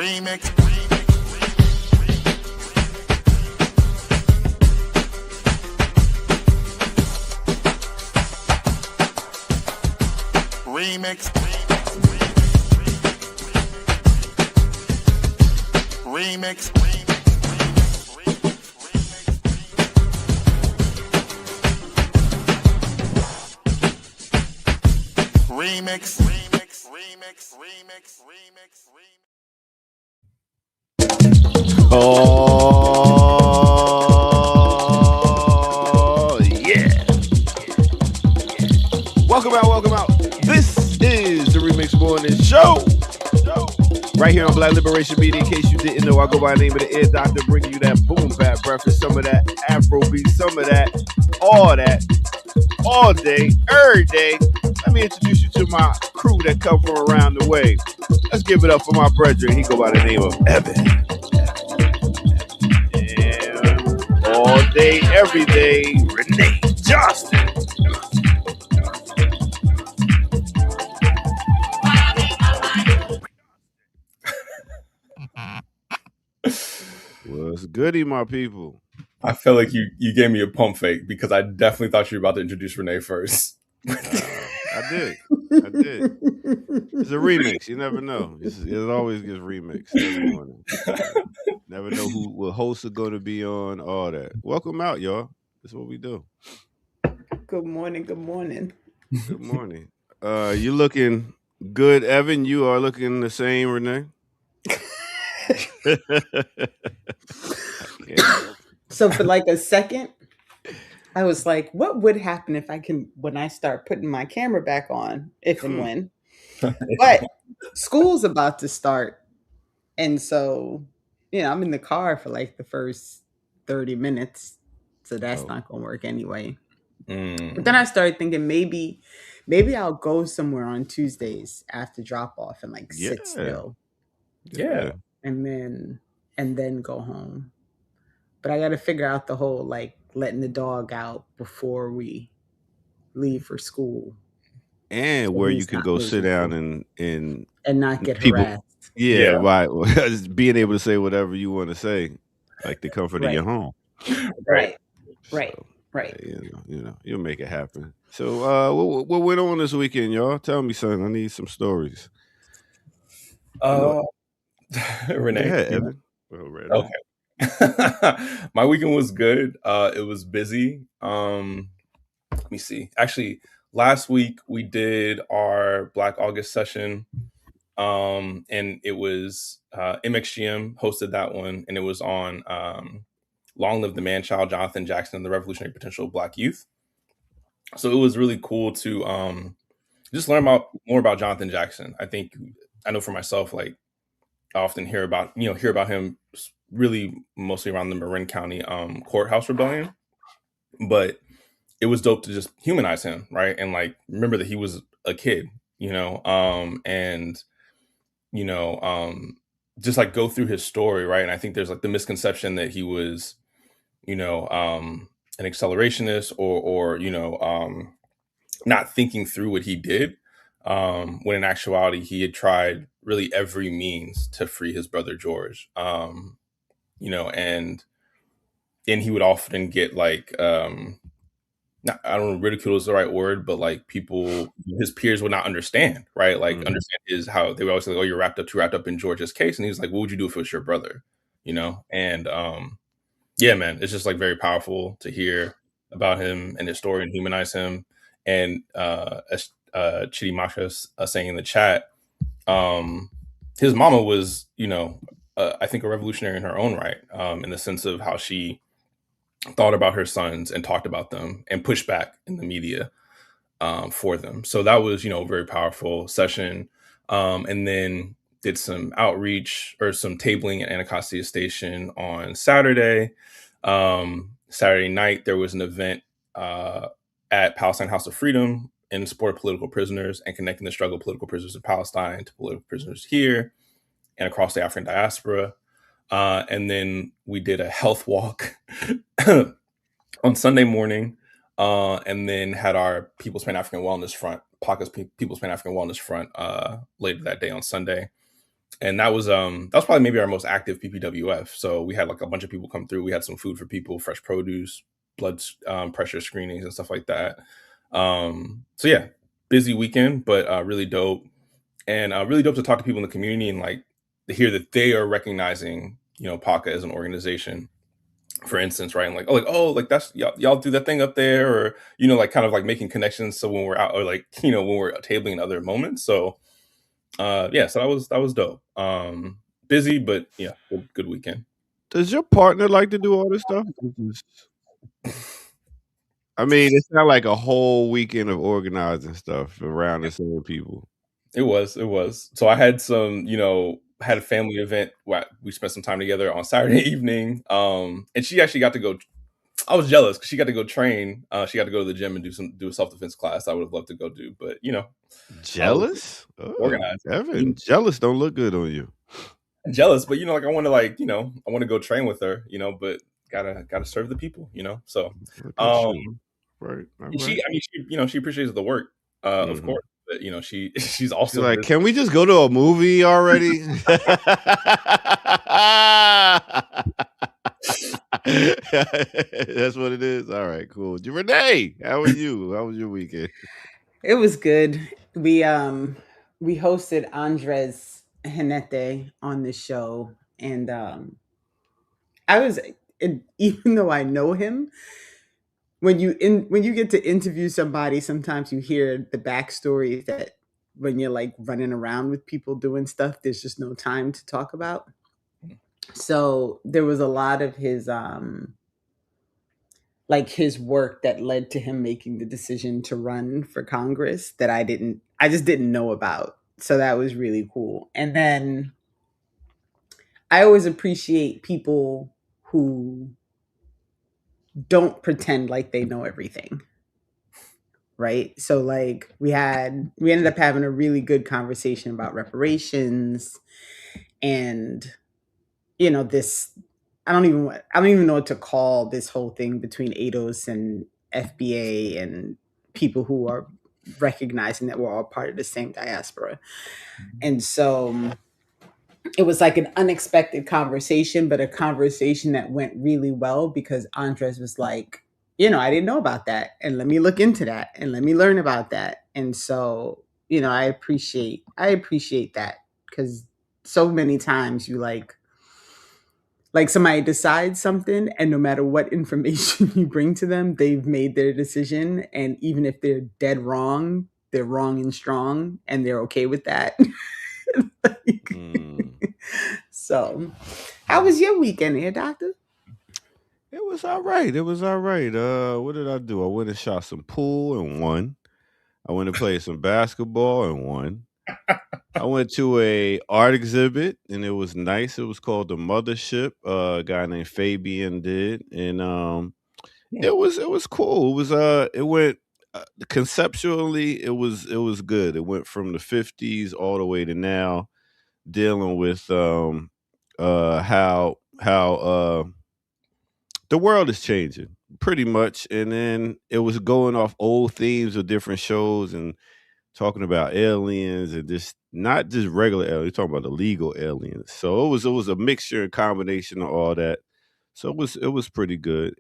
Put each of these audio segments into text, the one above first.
Remix. Remix. Remix. Remix. Oh, yeah. Welcome out. This is the Remix Morning Show. Right here on Black Liberation Media. In case you didn't know, I go by the name of the Ear Doctor, bringing you that boom bap breakfast, some of that Afrobeat, some of that, all day, every day. Let me introduce you to my crew that come from around the way. Let's give it up for my brethren. He go by the name of Evan. And all day, every day, Renee Johnston. What's goody, my people? I feel like you gave me a pump fake because I definitely thought you were about to introduce Renee first. I did. It's a remix. You never know. It always gets remixed every morning. Never know what hosts are going to be on, all that. Welcome out, y'all. That's what we do. Good morning. Good morning. You looking good, Evan. You are looking the same, Renee. So for like a second, I was like, what would happen if when I start putting my camera back on, if and when? But school's about to start. And so, I'm in the car for like the first 30 minutes. So that's not going to work anyway. But then I started thinking maybe I'll go somewhere on Tuesdays after drop off and like sit still. Yeah. And then go home. But I got to figure out the whole like letting the dog out before we leave for school. And so where you can go sit down and not get harassed. Yeah, right. Being able to say whatever you want to say, like the comfort of your home. Right. You'll make it happen. So what went on this weekend, y'all? Tell me, son. I need some stories. Renee. Go ahead, Evan. Okay. My weekend was good. It was busy. Let me see. Actually, last week we did our Black August session. And it was MXGM hosted that one, and it was on Long Live the Man-Child, Jonathan Jackson, and the Revolutionary Potential of Black Youth. So it was really cool to just learn more about Jonathan Jackson. I know for myself, like I often hear about him really mostly around the Marin County courthouse rebellion, but it was dope to just humanize him, right? And like remember that he was a kid, and just like go through his story, right? And I think there's like the misconception that he was, an accelerationist or not thinking through what he did, when in actuality he had tried really every means to free his brother George, and he would often get like I don't know, ridicule is the right word, but like people, his peers would not understand, right? Like understand is how they were always like, oh, you're too wrapped up in George's case. And he was like, what would you do if it was your brother? And yeah, man, it's just like very powerful to hear about him and his story and humanize him. And as Chidi Machas saying in the chat, his mama was, I think a revolutionary in her own right, in the sense of how she thought about her sons and talked about them and pushed back in the media for them. So that was, a very powerful session. And then did some outreach or some tabling at Anacostia Station on Saturday. Saturday night, there was an event at Palestine House of Freedom in support of political prisoners and connecting the struggle of political prisoners in Palestine to political prisoners here and across the African diaspora. And then we did a health walk on Sunday morning, and then had our People's Pan-African Wellness Front, PACA's People's Pan-African Wellness Front, later that day on Sunday. And that was probably maybe our most active PPWF. So we had like a bunch of people come through. We had some food for people, fresh produce, blood pressure screenings and stuff like that. So yeah, busy weekend, but really dope. And really dope to talk to people in the community and like to hear that they are recognizing, PACA as an organization, for instance, right? And like that's y'all do that thing up there, or like kind of like making connections. So when we're out, or like when we're tabling in other moments. So yeah, so that was dope. Busy, but yeah, good weekend. Does your partner like to do all this stuff? I mean, it's not like a whole weekend of organizing stuff around the same people. It was. So I had some, had a family event where we spent some time together on Saturday evening. And she actually got to go. I was jealous because she got to go train. She got to go to the gym and do a self-defense class I would have loved to go do, but jealous? Organized. Evan, jealous don't look good on you. Jealous, but like I want to I want to go train with her, but gotta serve the people, So right. She appreciates the work, of course. But she's also like, can we just go to a movie already? That's what it is. All right, cool. Renee, how are you? How was your weekend? It was good. We hosted Andres Henete on the show, and even though I know him, when you get to interview somebody, sometimes you hear the backstory that when you're like running around with people doing stuff, there's just no time to talk about. So there was a lot of his his work that led to him making the decision to run for Congress that I just didn't know about. So that was really cool. And then I always appreciate people who don't pretend like they know everything. Right? So like we ended up having a really good conversation about reparations and this I don't even know what to call this whole thing between ADOS and FBA and people who are recognizing that we're all part of the same diaspora. And so it was like an unexpected conversation, but a conversation that went really well because Andres was like, I didn't know about that. And let me look into that and let me learn about that. And so, I appreciate that because so many times you like somebody decides something and no matter what information you bring to them, they've made their decision. And even if they're dead wrong, they're wrong and strong and they're okay with that. So how was your weekend here, Doctor? It was all right. What did I do? I went and shot some pool and won. I went and played some basketball and won. I went to a art exhibit and it was nice. It was called The Mothership. A guy named Fabian did, and it was cool. It went conceptually. It was good. It went from the 50s all the way to now, dealing with how the world is changing pretty much, and then it was going off old themes of different shows and talking about aliens and just not just regular aliens, talking about illegal aliens. So it was a mixture and combination of all that. So it was pretty good.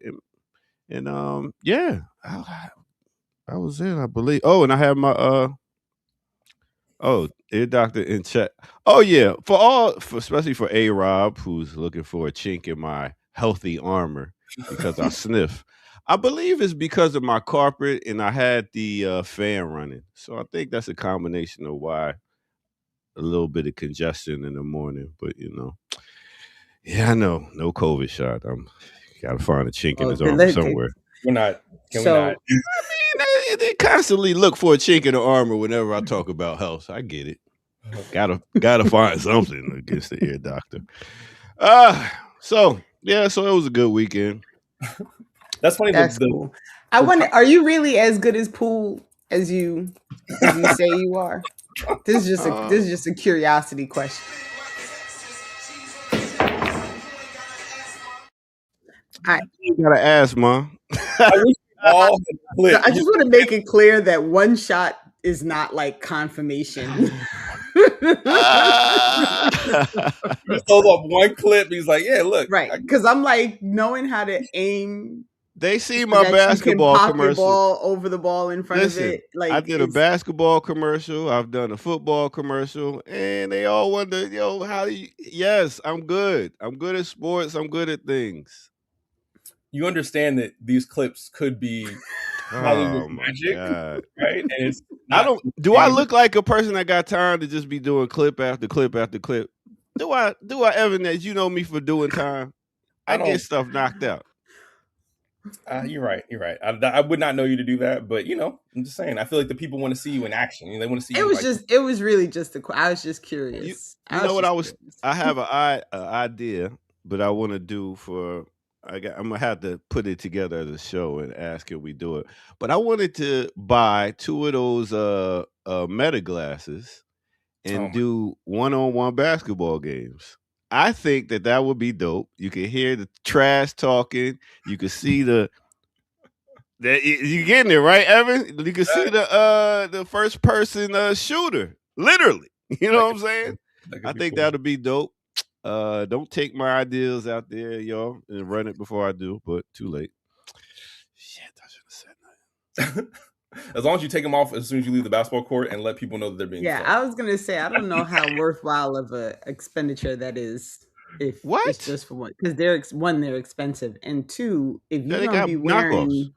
And yeah, I was in, I believe. Oh, and I have my Ear Doctor in chat. Oh yeah, especially for A-Rob, who's looking for a chink in my healthy armor because I sniff. I believe it's because of my carpet and I had the fan running. So I think that's a combination of why a little bit of congestion in the morning. But yeah, I know. No COVID shot. Gotta find a chink in his armor somewhere. Can we not? I mean, they constantly look for a chink in the armor whenever I talk about health. I get it. Gotta find something against the Ear Doctor. So it was a good weekend. That's funny. That's cool. I wonder, are you really as good as pool as you say you are? This is just a curiosity question. You gotta ask, Mom. I just want to make it clear that one shot is not like confirmation. He just throws up one clip. He's like, "Yeah, look, Right, because I'm like knowing how to aim They see so my that you can basketball pop your commercial. ball over the ball in front of Listen, it. Like I did a it's basketball commercial. I've done a football commercial, and they all wonder, yo, how do you? Yes, I'm good. I'm good at sports. I'm good at things. you understand that these clips could be Hollywood Oh my magic, god! right? And it's I not don't. Do I look like a person that got time to just be doing clip after clip after clip? Do I, Evan? That you know me for doing time? I I get don't. stuff knocked out. You're right. You're right. I would not know you to do that, but I'm just saying. I feel like the people want to see you in action. They want to see it you. was Like, just it was really just I was just curious. You know what I was? Curious. I have an idea, but I want to do for. I'm gonna have to put it together as a show and ask if we do it. But I wanted to buy 2 of those meta glasses and do one-on-one basketball games. I think that would be dope. You can hear the trash talking. You can see that you getting it right, Evan. You can see the first person shooter, literally. You know what I'm saying? I think cool. that'll be dope. Don't take my ideas out there, y'all, and run it before I do. But too late. Shit, I should have said nothing. As long as you take them off as soon as you leave the basketball court and let people know that they're being. Yeah, I was gonna say I don't know how worthwhile of a expenditure that is. If what? It's just for one, because they're expensive, and two, if you're they gonna got be wearing,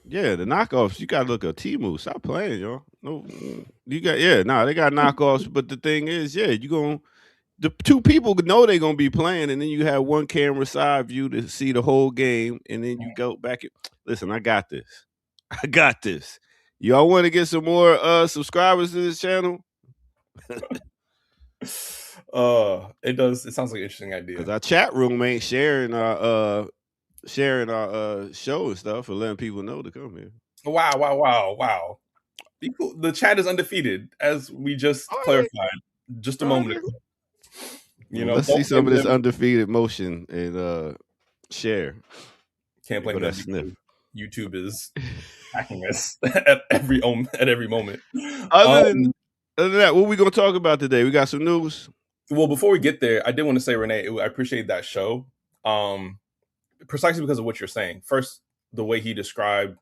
yeah, the knockoffs. You gotta look at Temu. Stop playing, y'all. No, you got they got knockoffs. But the thing is, the 2 people know they're gonna be playing, and then you have one camera side view to see the whole game, and then you go back. Listen, I got this. I got this. Y'all want to get some more subscribers to this channel? It does. It sounds like an interesting idea. Because our chat room ain't sharing our show and stuff and letting people know to come here. Wow. The chat is undefeated, as we just clarified just a moment ago. Let's see some of this undefeated motion and share. Can't blame that sniff. YouTube is hacking us at every moment. Other than that, what are we gonna talk about today? We got some news. Well, before we get there, I did want to say, Renee, I appreciate that show, precisely because of what you're saying. First, the way he described,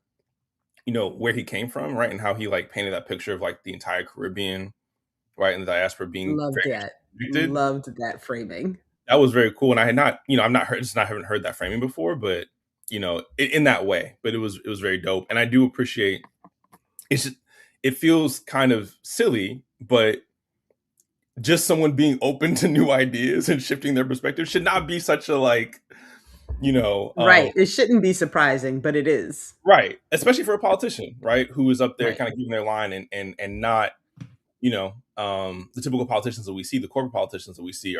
where he came from, right, and how he painted that picture of the entire Caribbean, right, and the diaspora being loved that framing. That was very cool, and I had not, haven't heard that framing before, but in that way. But it was very dope, and I do appreciate. It feels kind of silly, but just someone being open to new ideas and shifting their perspective should not be such a right. It shouldn't be surprising, but it is, right, especially for a politician, right, who is up there kind of giving their line and not, the typical politicians that we see, the corporate politicians that we see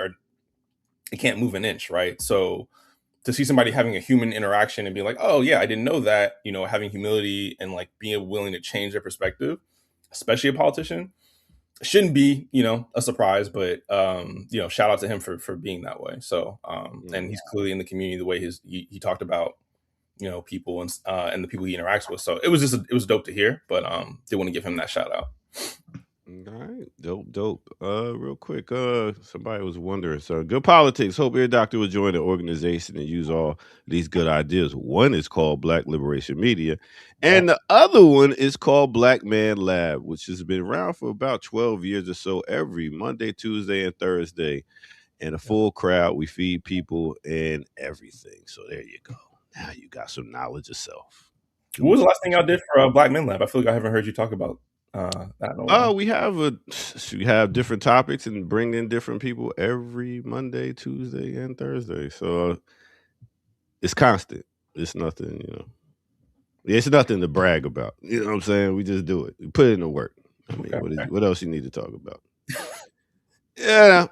they can't move an inch, right? So to see somebody having a human interaction and be like, oh yeah, I didn't know that, having humility and being willing to change their perspective, especially a politician, shouldn't be, a surprise, but, shout out to him for being that way. So, and he's clearly in the community, the way he talked about, people and the people he interacts with. So it was dope to hear, but, did want to give him that shout out. All right, dope. Real quick, somebody was wondering. So, Good Politics. Hope Ear Doctor will join the organization and use all these good ideas. One is called Black Liberation Media, and the other one is called Black Man Lab, which has been around for about 12 years or so. Every Monday, Tuesday, and Thursday, and a full crowd. We feed people and everything. So there you go. Now you got some knowledge of self. What was the last thing y'all did for Black Men Lab? I feel like I haven't heard you talk about. We have different topics and bring in different people every Monday, Tuesday, and Thursday. So it's constant. It's nothing, it's nothing to brag about. You know what I'm saying? We just do it. We put it in the work. I mean, what else you need to talk about? Yeah.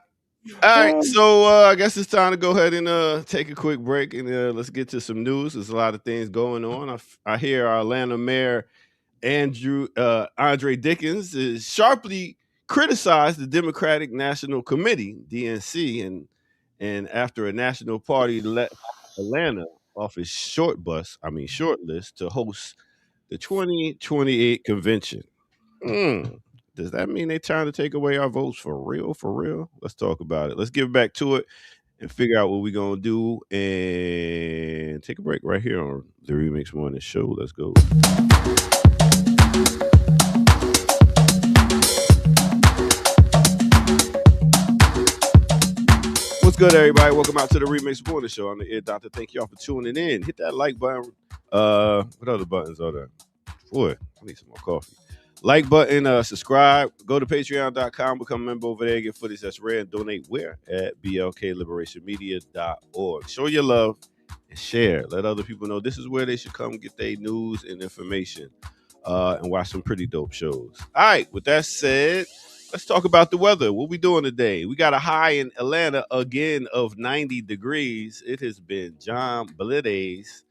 All right. So I guess it's time to go ahead and take a quick break and let's get to some news. There's a lot of things going on. I hear our Atlanta mayor Andre Dickens is sharply criticized the Democratic National Committee, DNC, and after a national party let Atlanta off its short list to host the 2028 convention. Does that mean they trying to take away our votes for real? For real? Let's talk about it. Let's get back to it and figure out what we're gonna do and take a break right here on the Remix Morning Show. Let's go. What's good, everybody? Welcome out to the Remix Morning Show. I'm the Ear Doctor. Thank y'all for tuning in. Hit that like button. What other buttons are there? Boy, I need some more coffee. Like button, subscribe, go to patreon.com, become a member over there, get footage that's rare, and donate where? At blkliberationmedia.org. Show your love and share. Let other people know this is where they should come get their news and information and watch some pretty dope shows. All right, with that said, let's talk about the weather. What we doing today? We got a high in Atlanta again of 90 degrees. It has been John Blitties.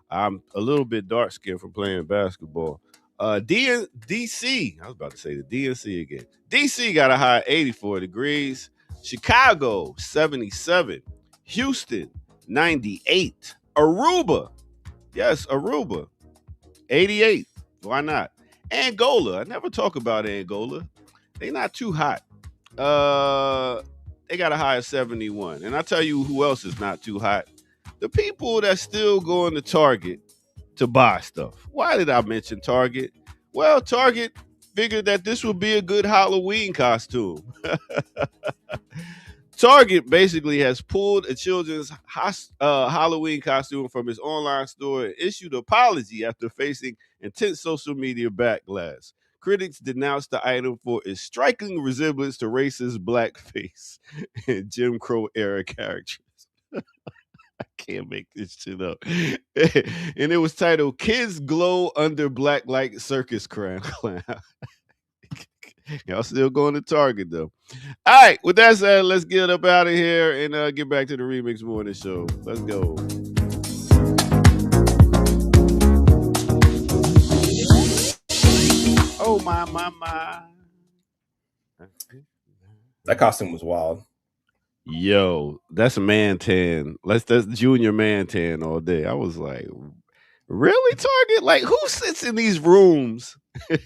I'm a little bit dark skinned from playing basketball. DC, I was about to say the DNC again. DC got a high 84 degrees. Chicago, 77. Houston, 98. Aruba, yes, Aruba, 88. Why not? Angola, I never talk about Angola. They not too hot. They got a high of 71. And I tell you who else is not too hot. The people that still going to Target to buy stuff. Why did I mention Target? Well, Target figured that this would be a good Halloween costume. Target basically has pulled a children's Halloween costume from its online store and issued an apology after facing intense social media backlash. Critics denounced the item for its striking resemblance to racist blackface and Jim Crow era characters. I can't make this shit up. And it was titled "Kids Glow Under Black Light Circus Clown." Y'all still going to Target though. All right, with that said, let's get up out of here and get back to the Remix Morning Show. Let's go. Oh my. That costume was wild. Yo, that's a man tan. That's junior man tan all day. I was like, really, Target? Like, who sits in these rooms? A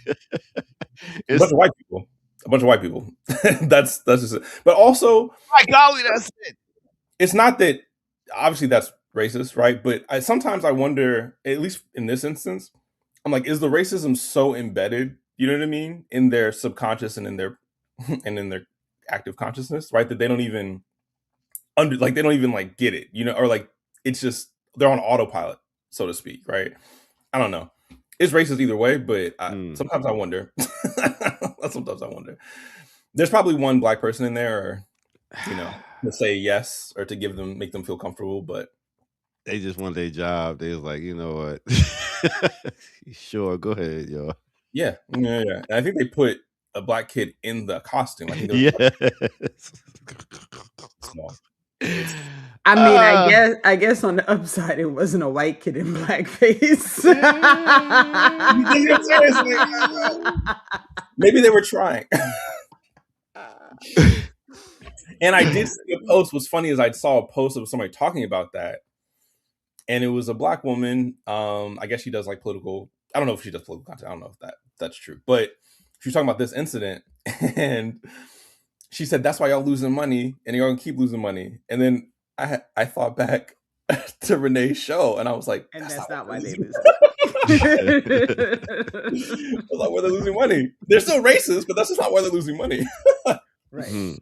bunch of white people. That's just it. But also, my golly, that's it. It's not that obviously that's racist, right? But sometimes I wonder, at least in this instance, I'm like, is the racism so embedded? You know what I mean? In their subconscious and in their active consciousness, right? That they don't even like get it, you know, or like it's just they're on autopilot, so to speak, right? I don't know. It's racist either way, but sometimes I wonder. Sometimes I wonder. There's probably one black person in there, or you know, to say yes or to make them feel comfortable, but they just want their job. They was like, you know what? Sure, go ahead, yo. Yeah. And I think they put a black kid in the costume. I think small. I mean, I guess on the upside, it wasn't a white kid in blackface. Maybe they were trying. And I did see a post. What's funny is I saw a post of somebody talking about that, and it was a black woman. I guess she does like political. I don't know if she does political content. I don't know if that's true, but she was talking about this incident, and she said that's why y'all losing money, and y'all gonna keep losing money. And then I thought back to Renee's show, and I was like, and that's not why they lose. I was like, why they're losing money? They're still racist, but that's just not why they're losing money. Right. Mm-hmm.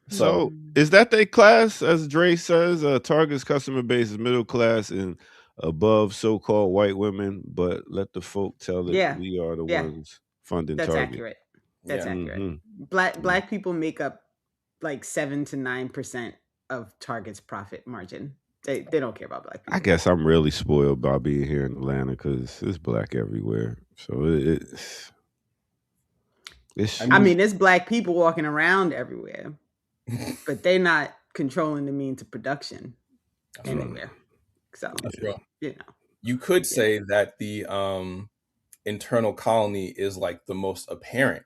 So is that their class, as Dre says? Target's customer base is middle class and above so-called white women, but let the folk tell that we are the ones funding That's Target. Accurate. That's accurate. Mm-hmm. Black people make up like 7 to 9% of Target's profit margin. They don't care about black people. I guess I'm really spoiled by being here in Atlanta because it's black everywhere. So I mean, there's black people walking around everywhere, but they're not controlling the means of production anywhere. So, you know, you could say that the internal colony is like the most apparent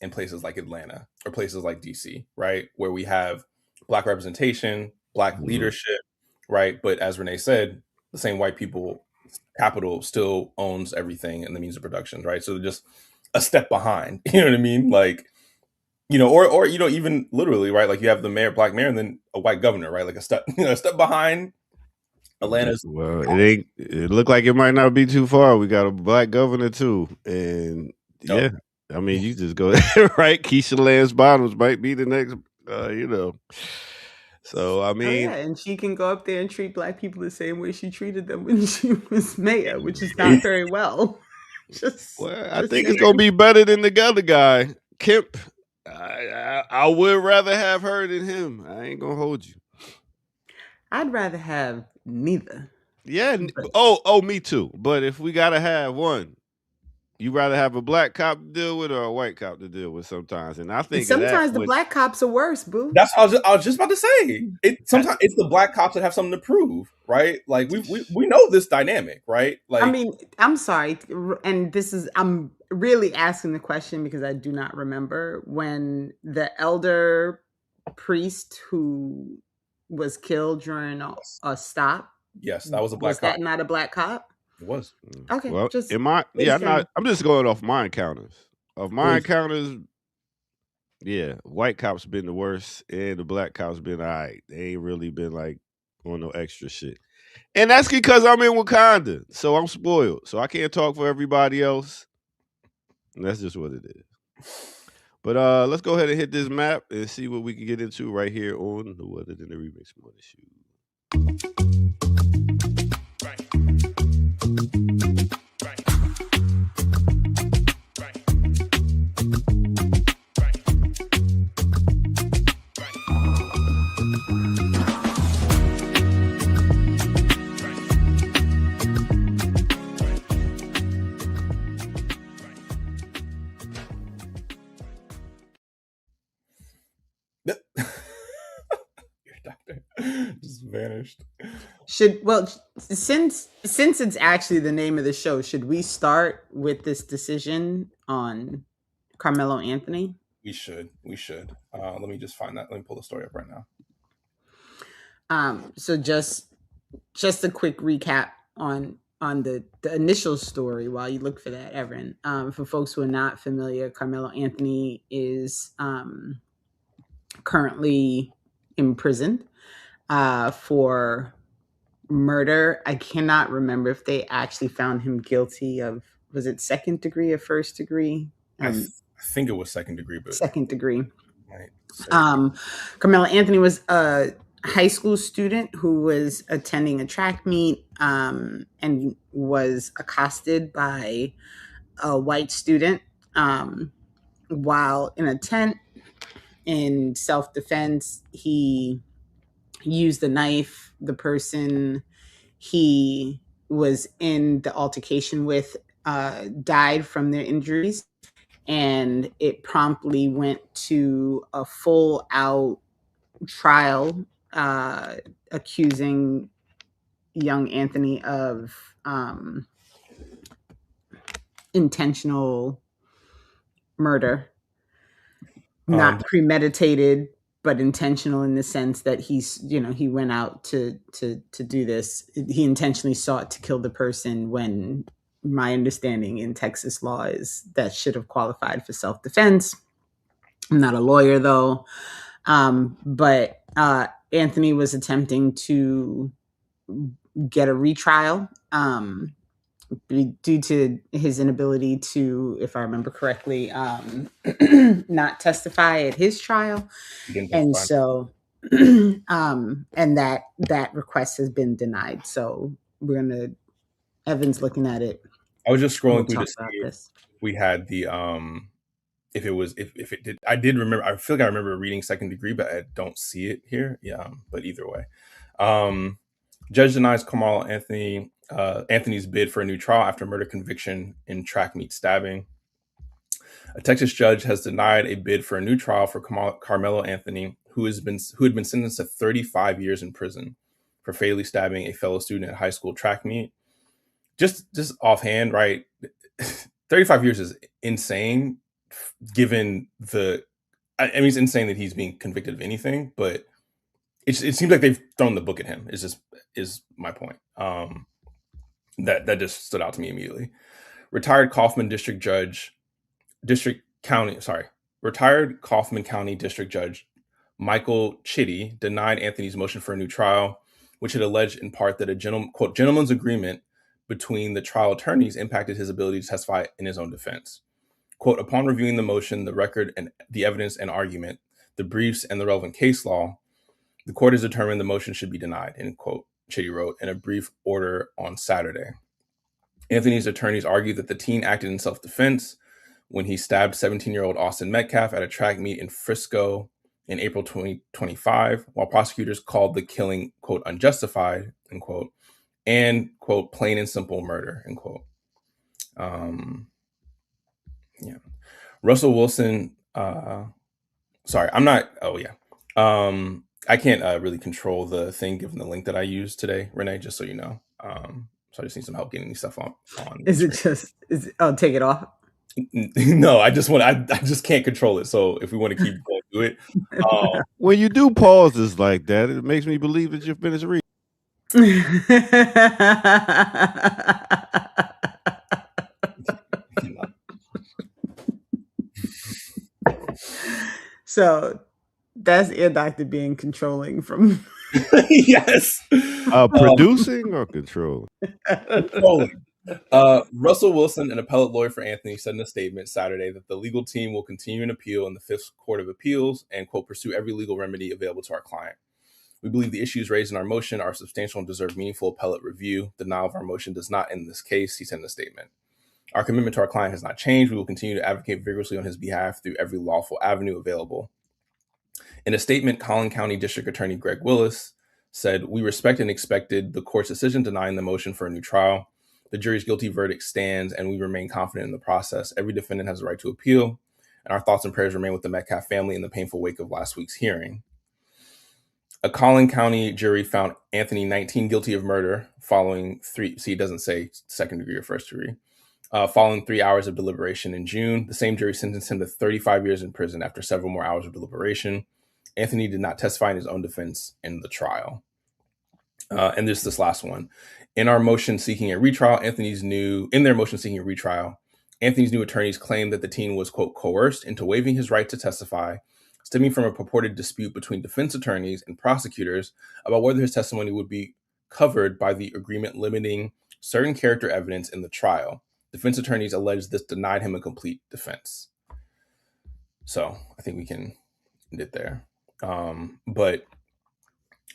in places like Atlanta or places like DC, right? Where we have black representation, black leadership, right? But as Renee said, the same white people capital still owns everything in the means of production, right? So just a step behind. You know what I mean? Like, or even literally, right? Like you have the black mayor, and then a white governor, right? Like a step, a step behind Atlanta's. Well, it looked like it might not be too far. We got a black governor too, and yeah, I mean, you just go right. Keisha Lance Bottoms might be the next, So I mean, and she can go up there and treat black people the same way she treated them when she was mayor, which is not very well. I think it's gonna be better than the other guy, Kemp. I would rather have her than him. I ain't gonna hold you. I'd rather have neither. Yeah. Oh, me too. But if we gotta have one, you rather have a black cop to deal with or a white cop to deal with sometimes. And I think sometimes the black cops are worse, boo. That's what I was just about to say. Sometimes it's the black cops that have something to prove, right? Like we know this dynamic, right? Like, I mean, I'm sorry, and I'm really asking the question because I do not remember when the elder priest who was killed during a stop. Yes, that was a black was cop. that not a black cop? It was. Okay. Well, I'm just going off my encounters. Of my encounters, yeah, white cops been the worst, and the black cops been all right. They ain't really been like on no extra shit. And that's because I'm in Wakanda, so I'm spoiled. So I can't talk for everybody else. And that's just what it is. But let's go ahead and hit this map and see what we can get into right here on the What It In The Remix Morning Show. Your doctor just vanished. Since it's actually the name of the show, should we start with this decision on Carmelo Anthony? We should. Let me just find that. Let me pull the story up right now. So just a quick recap on the initial story while you look for that, Evan. For folks who are not familiar, Carmelo Anthony is currently imprisoned for murder. I cannot remember if they actually found him guilty of, was it second degree or first degree? I think it was second degree, but second degree. Right. Carmelo Anthony was a high school student who was attending a track meet and was accosted by a white student while in a tent. In self-defense, he used a knife. The person he was in the altercation with died from their injuries, and it promptly went to a full-out trial accusing young Anthony of intentional murder. Not premeditated, but intentional in the sense that he went out to do this. He intentionally sought to kill the person, when my understanding in Texas law is that should have qualified for self-defense. I'm not a lawyer though. But Anthony was attempting to get a retrial due to his inability to, if I remember correctly, not testify at his trial. And so, and that request has been denied. So Evan's looking at it. I was just scrolling through to see if we had the, if it did, I did remember, I feel like I remember reading second degree, but I don't see it here. Yeah. But either way, judge denies Carmelo Anthony's bid for a new trial after murder conviction in track meet stabbing. A Texas judge has denied a bid for a new trial for Carmelo Anthony, who had been sentenced to 35 years in prison for fatally stabbing a fellow student at high school track meet. Just offhand, right? 35 years is insane, given it's insane that he's being convicted of anything, but it seems like they've thrown the book at him. Is my point. That just stood out to me immediately. Retired Kaufman District Judge retired Kaufman County District Judge Michael Chitty denied Anthony's motion for a new trial, which had alleged in part that a gentleman's agreement between the trial attorneys impacted his ability to testify in his own defense. Quote, upon reviewing the motion, the record and the evidence and argument, the briefs and the relevant case law, the court has determined the motion should be denied, end quote, Chitty wrote in a brief order on Saturday. Anthony's attorneys argued that the teen acted in self-defense when he stabbed 17-year-old Austin Metcalf at a track meet in Frisco in April 2025, while prosecutors called the killing, quote, unjustified, end quote, and, quote, plain and simple murder, end quote. Russell Wilson, I can't really control the thing given the link that I used today, Renee, just so you know. So I just need some help getting these stuff on. Take it off? No, I just can't control it. So if we want to keep going through it. When you do pauses like that, it makes me believe that you've finished reading. So that's Ear Doctor being controlling from yes. Producing or controlling? Controlling. Russell Wilson, an appellate lawyer for Anthony, said in a statement Saturday that the legal team will continue an appeal in the Fifth Court of Appeals and, quote, pursue every legal remedy available to our client. We believe the issues raised in our motion are substantial and deserve meaningful appellate review. The denial of our motion does not end this case, he said in a statement. Our commitment to our client has not changed. We will continue to advocate vigorously on his behalf through every lawful avenue available. In a statement, Collin County District Attorney Greg Willis said, we respect and expected the court's decision denying the motion for a new trial. The jury's guilty verdict stands, and we remain confident in the process. Every defendant has a right to appeal, and our thoughts and prayers remain with the Metcalf family in the painful wake of last week's hearing. A Collin County jury found Anthony 19 guilty of murder following it doesn't say second degree or first degree. Following 3 hours of deliberation in June, the same jury sentenced him to 35 years in prison after several more hours of deliberation. Anthony did not testify in his own defense in the trial. And there's this last one. In their motion seeking a retrial, Anthony's new attorneys claimed that the teen was, quote, coerced into waiving his right to testify, stemming from a purported dispute between defense attorneys and prosecutors about whether his testimony would be covered by the agreement limiting certain character evidence in the trial. Defense attorneys alleged this denied him a complete defense. So I think we can end it there. But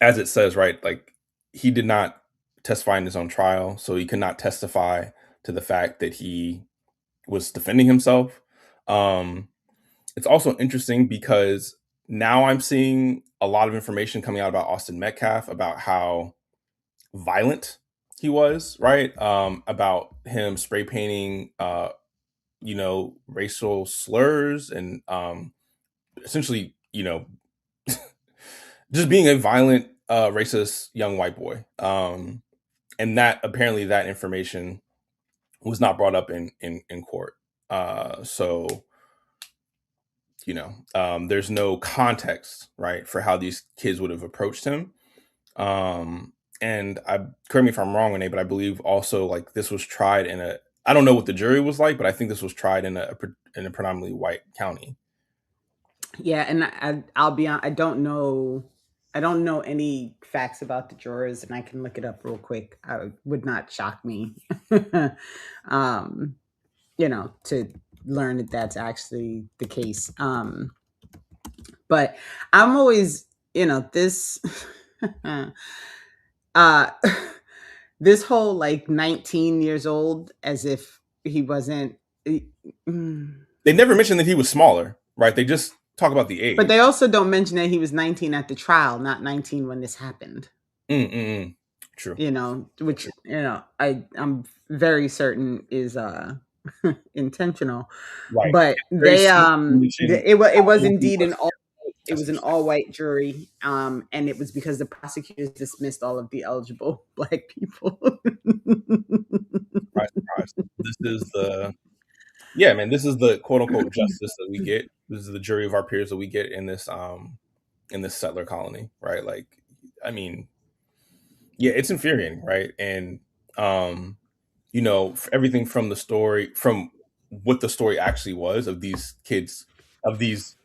as it says, right, like he did not testify in his own trial, so he could not testify to the fact that he was defending himself. It's also interesting because now I'm seeing a lot of information coming out about Austin Metcalf, about how violent he was, right? About him spray painting, racial slurs and essentially, just being a violent, racist young white boy. And that apparently that information was not brought up in court. So there's no context, right, for how these kids would have approached him. And correct me if I'm wrong, Renee, but I believe also like this was tried I don't know what the jury was like, but I think this was tried in a predominantly white county. Yeah, and I'll be honest, I don't know any facts about the jurors, and I can look it up real quick. It would not shock me, to learn that that's actually the case. But I'm always, this, this whole like 19 years old, as if he wasn't. They never mentioned that he was smaller, right? They just talk about the age. But they also don't mention that he was 19 at the trial, not 19 when this happened. True. Which, I'm very certain is intentional. Right. But it was indeed an all-white jury, and it was because the prosecutors dismissed all of the eligible Black people. Surprise. This is the quote unquote justice that we get. This is the jury of our peers that we get in this settler colony, right? Like, I mean, yeah, it's infuriating, right? And everything from the story, from what the story actually was of these kids, of these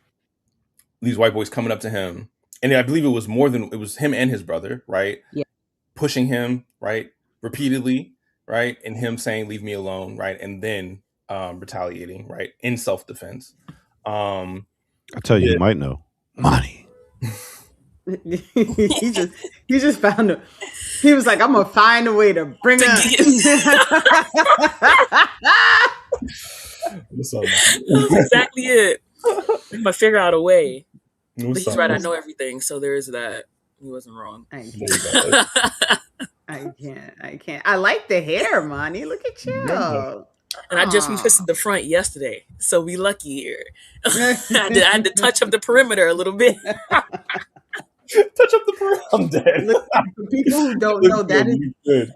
white boys coming up to him, and I believe it was him and his brother, right? Yeah. Pushing him, right, repeatedly, right, and him saying, "Leave me alone," right, and then retaliating, right, in self-defense. I tell you, you might know money. he just found it. He was like, "I'm gonna find a way to bring up." What's up, That's exactly it. I'm gonna figure out a way. But What's he's up? right. I know everything, so there is that. He wasn't wrong. I There you go. can't. I like the hair, Monty. Look at you. And I just retwisted the front yesterday, so we lucky here. I had to touch up the perimeter a little bit. Touch up the perimeter. I'm dead. Look, for people who don't know, that is good.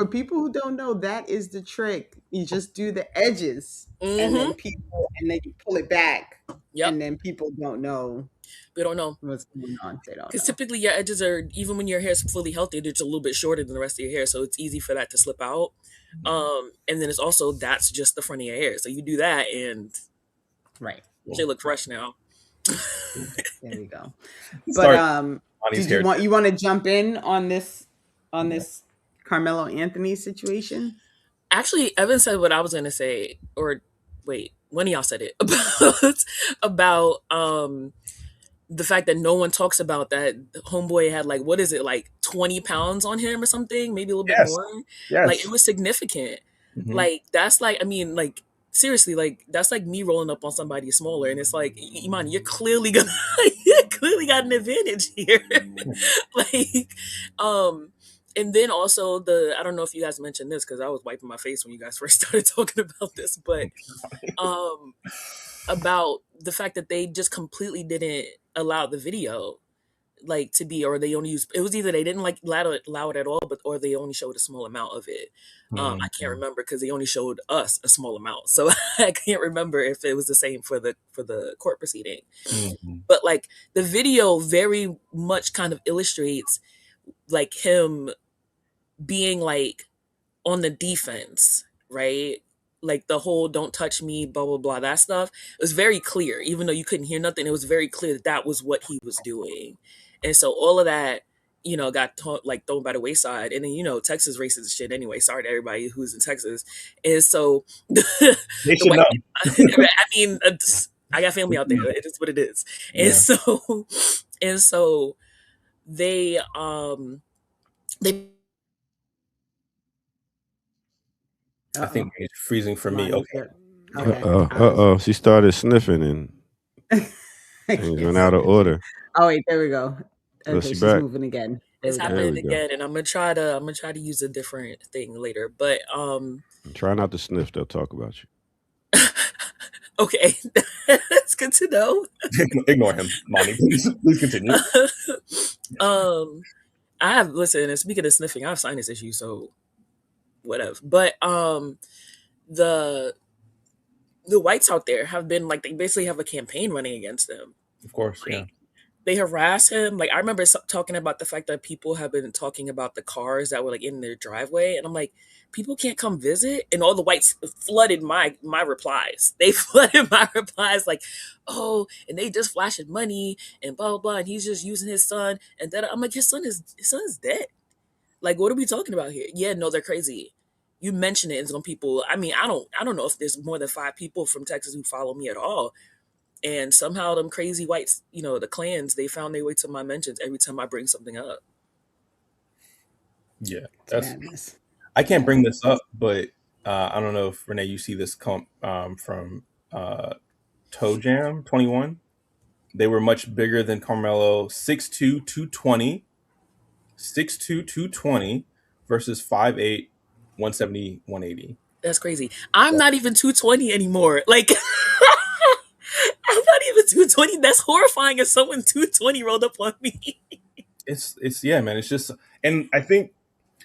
for people who don't know, that is the trick. You just do the edges, and then you pull it back, and then people don't know. They don't know what's going on. They don't know. Because typically your edges are, even when your hair is fully healthy, they're just a little bit shorter than the rest of your hair, so it's easy for that to slip out. And then it's also, that's just the front of your hair, so you do that and they look fresh now. There you go. But did you want to jump in on this Carmelo Anthony situation? Actually, Evan said what I was going to say, or wait, one of y'all said it about the fact that no one talks about that homeboy had, like, what is it, like 20 pounds on him or something, maybe a little bit more. Yes. Like, it was significant. Like, that's like, I mean, like, seriously, like, that's like me rolling up on somebody smaller, and it's like, Iman, you're clearly got an advantage here. Like, and then also I don't know if you guys mentioned this, because I was wiping my face when you guys first started talking about this, but about the fact that they just completely didn't allow the video, like, to be, or they only used, it was either they didn't like allow it at all, or they only showed a small amount of it. I can't remember, because they only showed us a small amount, so I can't remember if it was the same for the court proceeding. But like, the video very much kind of illustrates like him being like on the defense, right? Like the whole "don't touch me," blah blah blah, that stuff. It was very clear, even though you couldn't hear nothing. It was very clear that was what he was doing, and so all of that, got thrown by the wayside. And then Texas racist shit anyway. Sorry to everybody who's in Texas. And so they should know. I mean, I got family out there. It is what it is. And so they I think it's freezing for me. Okay. She started sniffing and things went out of order. Oh wait, there we go. Okay, she's she's back. moving again. It's happening again, and I'm gonna try to use a different thing later. But try not to sniff. They'll talk about you. Okay, that's good to know. Ignore him, Monty. Please continue. Listen, and speaking of sniffing, I have sinus issues, so whatever. But the whites out there have been like, they basically have a campaign running against them. Of course, like, they harass him. Like, I remember talking about the fact that people have been talking about the cars that were like in their driveway, and I'm like, people can't come visit, and all the whites flooded my replies. They flooded my replies like, oh, and they just flashing money and blah blah blah, and he's just using his son, and then I'm like, his son is dead. Like, what are we talking about here? Yeah, no, they're crazy. You mention it, and some people, I mean, I don't know if there's more than 5 people from Texas who follow me at all. And somehow them crazy whites, the clans, they found their way to my mentions every time I bring something up. Yeah, that's. I can't bring this up, but I don't know if Renee, you see this from Toe Jam 21. They were much bigger than Carmelo, 6'2", 220, 6'2", 220 versus 5'8", 170, 180. That's crazy. I'm not even 220 anymore. Like, I'm not even 220. That's horrifying if someone 220 rolled up on me. It's yeah, man. It's just, and I think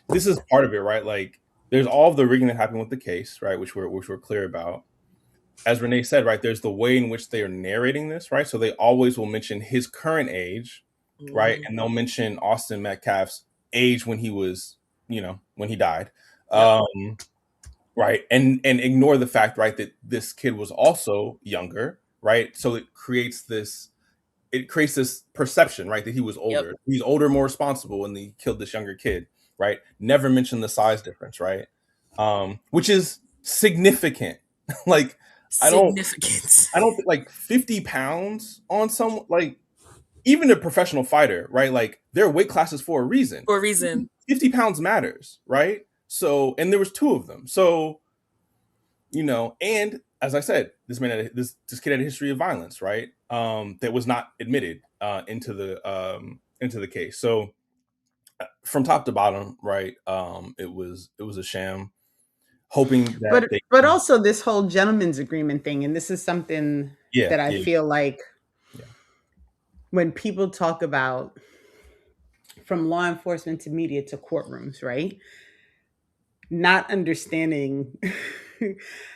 this is part of it, right? Like, there's all of the rigging that happened with the case, right? Which we're clear about. As Renee said, right, there's the way in which they are narrating this, right? So they always will mention his current age, right? And they'll mention Austin Metcalf's age when he was, when he died. right, and ignore the fact, right, that this kid was also younger, right? So it creates this perception, right, that he was older. Yep. He's older, more responsible, and he killed this younger kid, right? Never mentioned the size difference, right? Which is significant. Like, I don't Significance. think like 50 pounds on some, like, even a professional fighter, right? Like, there are weight classes for a reason. For a reason. 50 pounds matters, right? So, and there was two of them. So, you know, and as I said, this kid had a history of violence, right? That was not admitted into the case. So, from top to bottom, right? It was a sham. Hoping that but also this whole gentleman's agreement thing, and this is something that I feel like when people talk about from law enforcement to media to courtrooms, right? Not understanding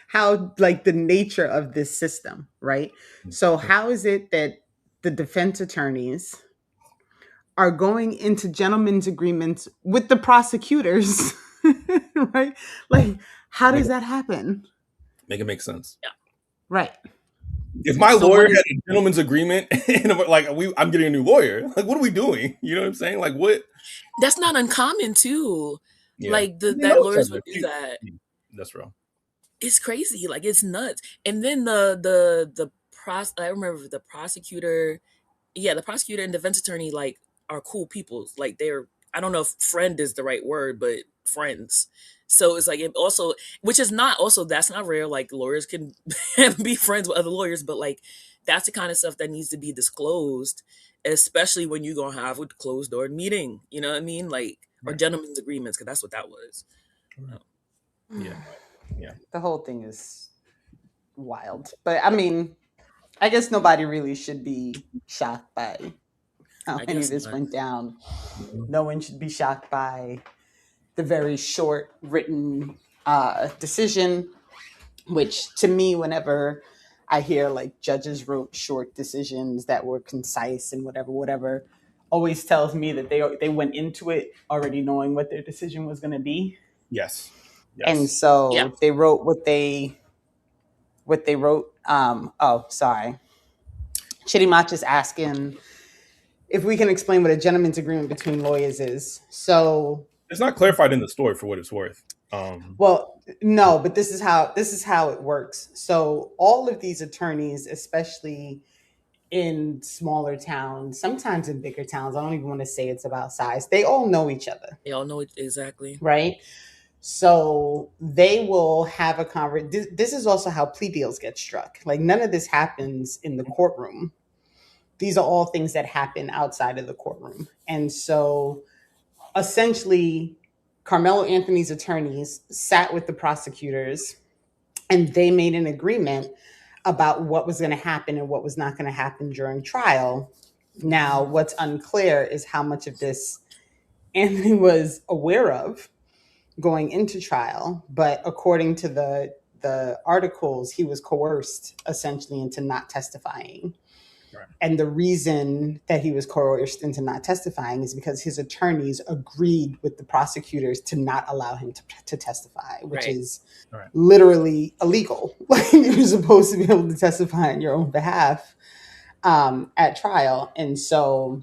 how, like, the nature of this system, right? So how is it that the defense attorneys are going into gentlemen's agreements with the prosecutors, right? Like, how does that happen? Make it make sense. Yeah. Right. If my lawyer had a gentleman's agreement and I'm getting a new lawyer, like, what are we doing? You know what I'm saying? Like, what? That's not uncommon too. Yeah. Like that lawyers would do that. That's real. It's crazy. Like, it's nuts. And then I remember the prosecutor. Yeah, the prosecutor and defense attorney, like, are cool people. Like, they're, I don't know if friend is the right word, but friends. So it's like, it also, which is not also, that's not rare. Like, lawyers can be friends with other lawyers, but like, that's the kind of stuff that needs to be disclosed, especially when you're going to have a closed door meeting. You know what I mean? Like, or gentlemen's agreements, because that's what that was. Yeah. The whole thing is wild. But I mean, I guess nobody really should be shocked by how many of this went down. No one should be shocked by the very short written decision, which to me, whenever I hear like judges wrote short decisions that were concise and whatever, always tells me that they went into it already knowing what their decision was going to be. Yes. And so they wrote what they wrote. Sorry. Chitty is asking if we can explain what a gentleman's agreement between lawyers is. So it's not clarified in the story for what it's worth. Well, no, but this is how it works. So all of these attorneys, especially in smaller towns, sometimes in bigger towns, I don't even want to say it's about size, they all know each other. They all know it exactly. Right? So they will have a conversation. This is also how plea deals get struck. Like, none of this happens in the courtroom. These are all things that happen outside of the courtroom. And so essentially, Carmelo Anthony's attorneys sat with the prosecutors and they made an agreement about what was going to happen and what was not going to happen during trial. Now, what's unclear is how much of this Anthony was aware of going into trial, but according to the articles, he was coerced essentially into not testifying. Right. And the reason that he was coerced into not testifying is because his attorneys agreed with the prosecutors to not allow him to testify, which is literally illegal. Like, you're supposed to be able to testify on your own behalf at trial. And so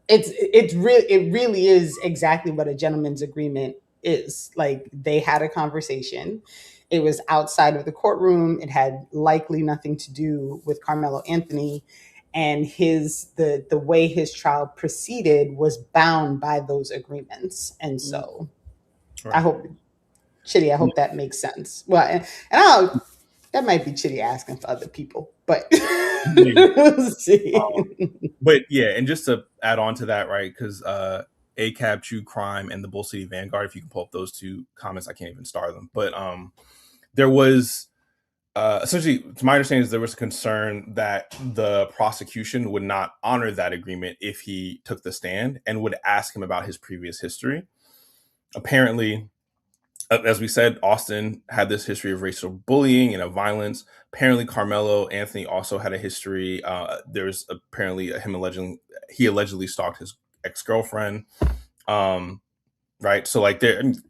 it really is exactly what a gentleman's agreement is. Like, they had a conversation. It was outside of the courtroom. It had likely nothing to do with Carmelo Anthony, and the way his trial proceeded was bound by those agreements. And so, I hope that makes sense. Well, and that might be Chitty asking for other people, but we'll see. But yeah, and just to add on to that, right? Because ACAB, True Crime, and the Bull City Vanguard, if you can pull up those two comments, I can't even star them. But there was essentially, to my understanding, there was a concern that the prosecution would not honor that agreement if he took the stand and would ask him about his previous history. Apparently, as we said, Austin had this history of racial bullying and of violence. Apparently, Carmelo Anthony also had a history. There's apparently he allegedly stalked his ex-girlfriend. Right. So like and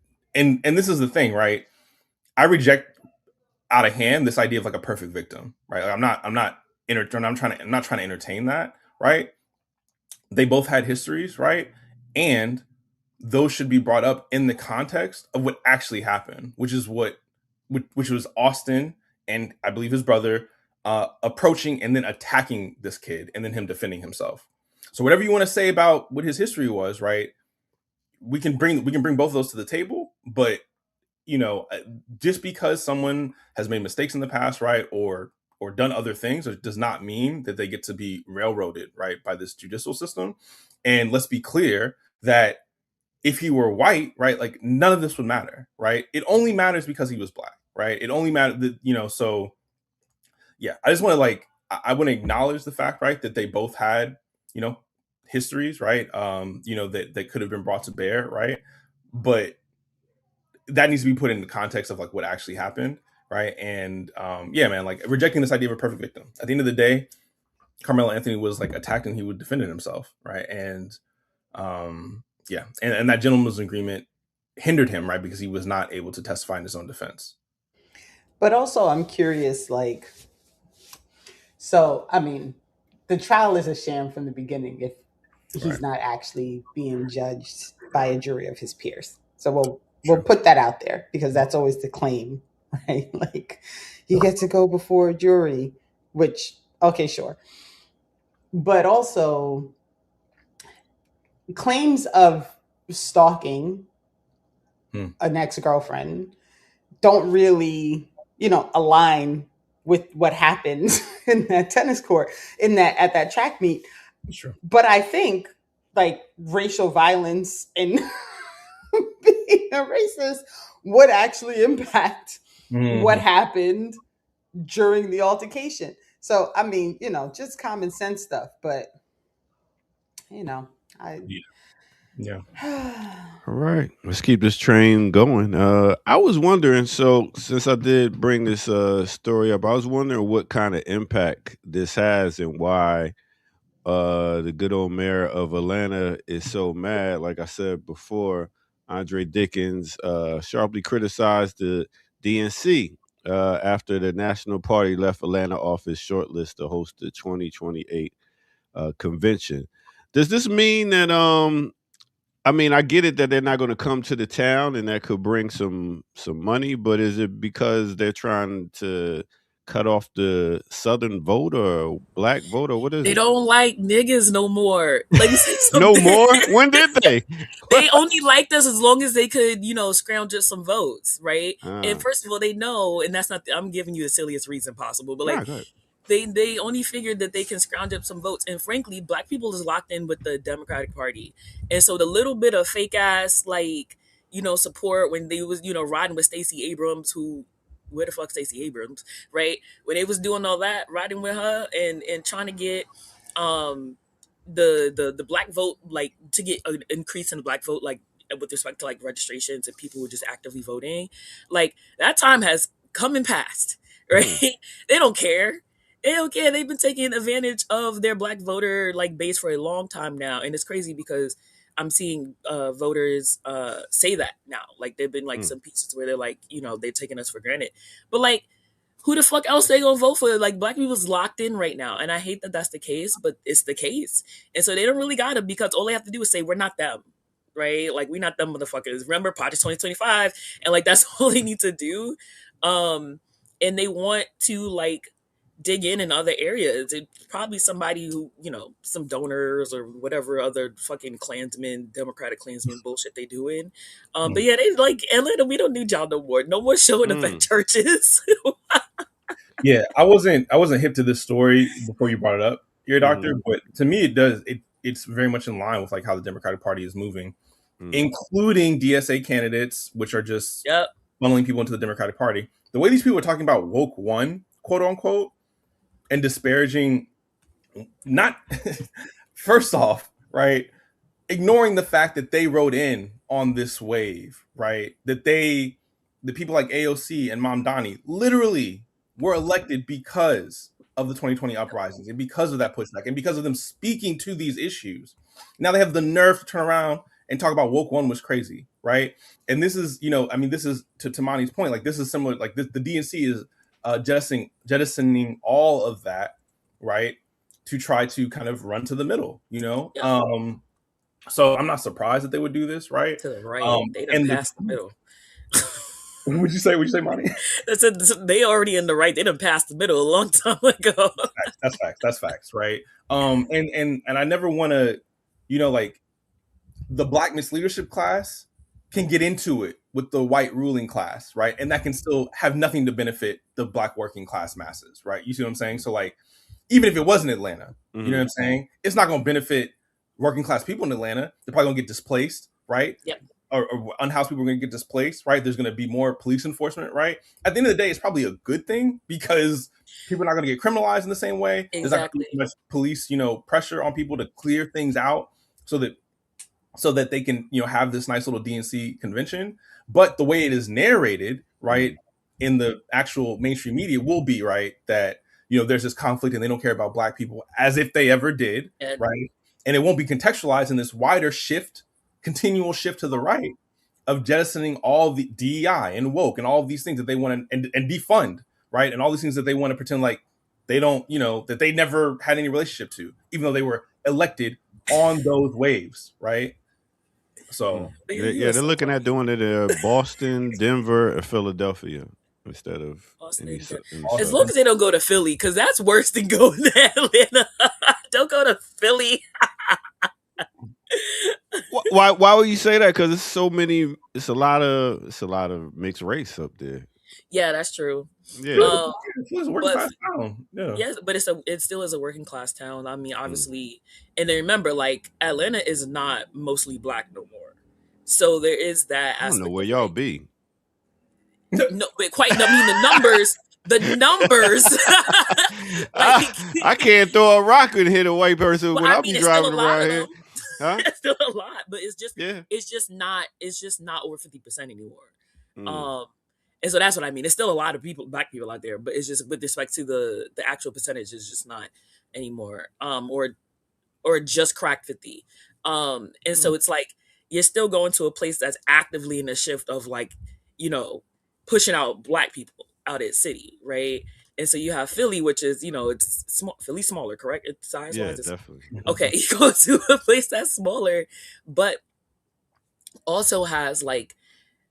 this is the thing, right? I reject out of hand this idea of like a perfect victim, right? Like, I'm not trying to entertain that, right? They both had histories, right? And those should be brought up in the context of what actually happened, which was Austin and I believe his brother approaching and then attacking this kid and then him defending himself. So whatever you want to say about what his history was, right? We can bring both of those to the table, but just because someone has made mistakes in the past, right, or done other things, it does not mean that they get to be railroaded, right, by this judicial system. And let's be clear that if he were white, right, like none of this would matter, right? It only matters because he was black, right? It only matters that, so yeah, I just want to I want to acknowledge the fact, right, that they both had, histories, right? That could have been brought to bear, right? But that needs to be put in the context of like what actually happened, right? And yeah, man, like rejecting this idea of a perfect victim. At the end of the day, Carmelo Anthony was like attacked and he would defend himself, right? And yeah, and that gentleman's agreement hindered him, right, because he was not able to testify in his own defense. But also, I'm curious, like, so I mean, the trial is a sham from the beginning if he's Right. not actually being judged by a jury of his peers. So we'll put that out there because that's always the claim, right? Like, you get to go before a jury, which okay, sure, but also claims of stalking an ex-girlfriend don't really, align with what happened in that tennis court, at that track meet. Sure. But I think like racial violence and being a racist would actually impact what happened during the altercation. So I mean, just common sense stuff, but Yeah. All right, let's keep this train going. I was wondering, so since I did bring this story up, I was wondering what kind of impact this has and why the good old mayor of Atlanta is so mad. Like I said before, Andre Dickens sharply criticized the DNC after the National Party left Atlanta off its shortlist to host the 2028 convention. Does this mean that I mean, I get it that they're not going to come to the town and that could bring some money, but is it because they're trying to cut off the southern vote or black vote or what is They it? don't like niggas no more. Let me say something. No more? When did they? They only liked us as long as they could, scrounge up some votes, right? And first of all, they know, and that's not. I'm giving you the silliest reason possible, but like, Go ahead. they only figured that they can scrounge up some votes. And frankly, black people is locked in with the Democratic Party, and so the little bit of fake ass support when they was riding with Stacey Abrams, who where the fuck Stacey Abrams, right? When they was doing all that, riding with her and trying to get the black vote, like to get an increase in the black vote, like with respect to like registrations and people who are just actively voting, like that time has come and passed, right? They don't care. They don't care. They've been taking advantage of their black voter like base for a long time now, and it's crazy because I'm seeing voters say that now. Like there've been like some pieces where they're like, they're taking us for granted, but like, who the fuck else they gonna vote for? Like black people's locked in right now, and I hate that that's the case, but it's the case, and so they don't really got to, because all they have to do is say we're not them, right? Like we're not them motherfuckers. Remember Project 2025, and like that's all they need to do. And they want to like dig in other areas. It's probably somebody who, some donors or whatever other fucking Klansmen, Democratic Klansmen bullshit they doing. But yeah, they like Atlanta. We don't need y'all no more. No more showing up at churches. Yeah, I wasn't hip to this story before you brought it up, your doctor, but to me it's very much in line with like how the Democratic Party is moving, including DSA candidates, which are just funneling people into the Democratic Party. The way these people are talking about woke one, quote unquote, and disparaging, not first off, right, ignoring the fact that they rode in on this wave, right, that the people like AOC and Mamdani literally were elected because of the 2020 uprisings and because of that pushback and because of them speaking to these issues. Now they have the nerve to turn around and talk about woke one was crazy, right? And this is, I mean, this is to Mani's point, like this is similar, like the DNC is jettisoning all of that, right, to try to kind of run to the middle, So I'm not surprised that they would do this, right? To the right, they done passed the middle. Would you say, Monty? They already in the right. They done passed the middle a long time ago. That's facts, right? And I never want to, like the Black misleadership class can get into it with the white ruling class, right? And that can still have nothing to benefit the Black working class masses, right? You see what I'm saying? So like, even if it was in Atlanta, you know what I'm saying? It's not going to benefit working class people in Atlanta. They're probably going to get displaced, right? Yep. Or unhoused people are going to get displaced, right? There's going to be more police enforcement, right? At the end of the day, it's probably a good thing because people are not going to get criminalized in the same way. Exactly. There's not going to be much police, pressure on people to clear things out so that they can, have this nice little DNC convention. But the way it is narrated, right, in the actual mainstream media will be, right, that, there's this conflict and they don't care about Black people as if they ever did, right? And it won't be contextualized in this wider shift, continual shift to the right of jettisoning all the DEI and woke and all of these things that they want to and defund, right? And all these things that they want to pretend like they don't, that they never had any relationship to, even though they were elected on those waves, right? So yeah, they're looking at doing it in Boston, Denver, and Philadelphia instead of Boston. any As long as they don't go to Philly, because that's worse than going to Atlanta. Don't go to Philly. Why would you say that? Because it's a lot of mixed race up there. Yeah, that's true. Yeah, it's a working class town. Yeah. Yes, but it still is a working class town. I mean, obviously, and then remember, like Atlanta is not mostly Black no more, so there is that. I don't know where y'all be. No, but quite. I mean, the numbers. I can't throw a rock and hit a white person when I be driving around here. Huh? It's still a lot, but it's just not over 50% anymore. And so that's what I mean. There's still a lot of Black people out there, but it's just with respect to the actual percentage is just not anymore. Or just cracked 50. And so it's like you're still going to a place that's actively in a shift of like, pushing out Black people out of the city, right? And so you have Philly, which is, it's small. Philly's smaller, correct? It's size wise. Yeah, definitely. Okay, you go to a place that's smaller, but also has like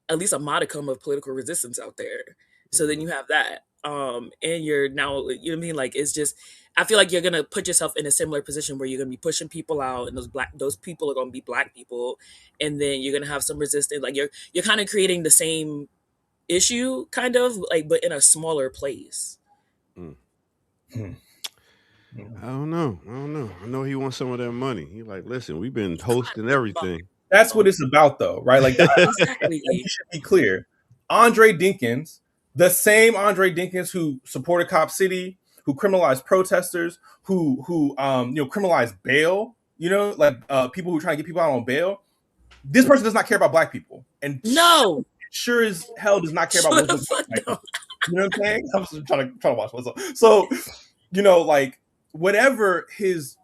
at least a modicum of political resistance out there. So then you have that. And you're now, you know what I mean? Like, it's just, I feel like you're going to put yourself in a similar position where you're going to be pushing people out and those people are going to be Black people. And then you're going to have some resistance. Like you're kind of creating the same issue kind of like, but in a smaller place. I don't know. I know he wants some of that money. He's like, listen, we've been hosting everything. That's what it's about, though, right? Like, Exactly. You should be clear. Andre Dinkins, the same Andre Dinkins who supported Cop City, who criminalized protesters, who criminalized bail, people who try to get people out on bail. This person does not care about Black people, and no, sure as hell does not care about Muslims. You know what I'm saying? I'm just trying to watch myself. So, like whatever his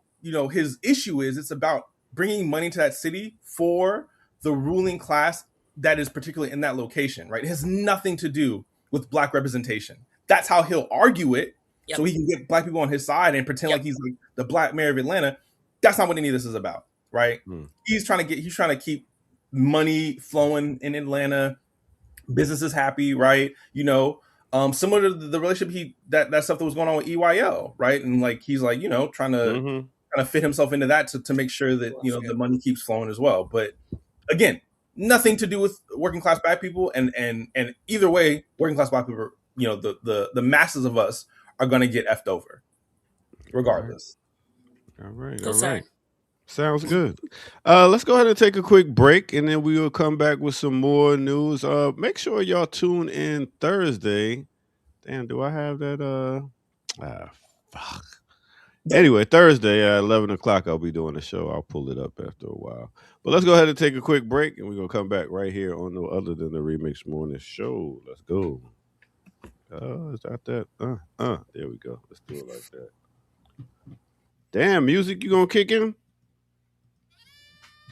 issue is, it's about bringing money to that city for the ruling class that is particularly in that location, right? It has nothing to do with Black representation. That's how he'll argue it, so he can get Black people on his side and pretend like he's like the Black mayor of Atlanta. That's not what any of this is about, right? He's trying to keep money flowing in Atlanta, businesses happy, right? Similar to the relationship that stuff that was going on with EYL, right? And like he's like, trying to kind of fit himself into that to make sure that the money keeps flowing as well. But again, nothing to do with working class Black people, and either way, working class Black people, the masses of us are going to get effed over, regardless. All right. Sounds good. Let's go ahead and take a quick break, and then we will come back with some more news. Make sure y'all tune in Thursday. Damn, do I have that? Fuck. Anyway, Thursday at 11 o'clock, I'll be doing the show. I'll pull it up after a while. But let's go ahead and take a quick break, and we're going to come back right here on No Other Than the Remix Morning Show. Let's go. Is that? There we go. Let's do it like that. Damn, music, you going to kick in?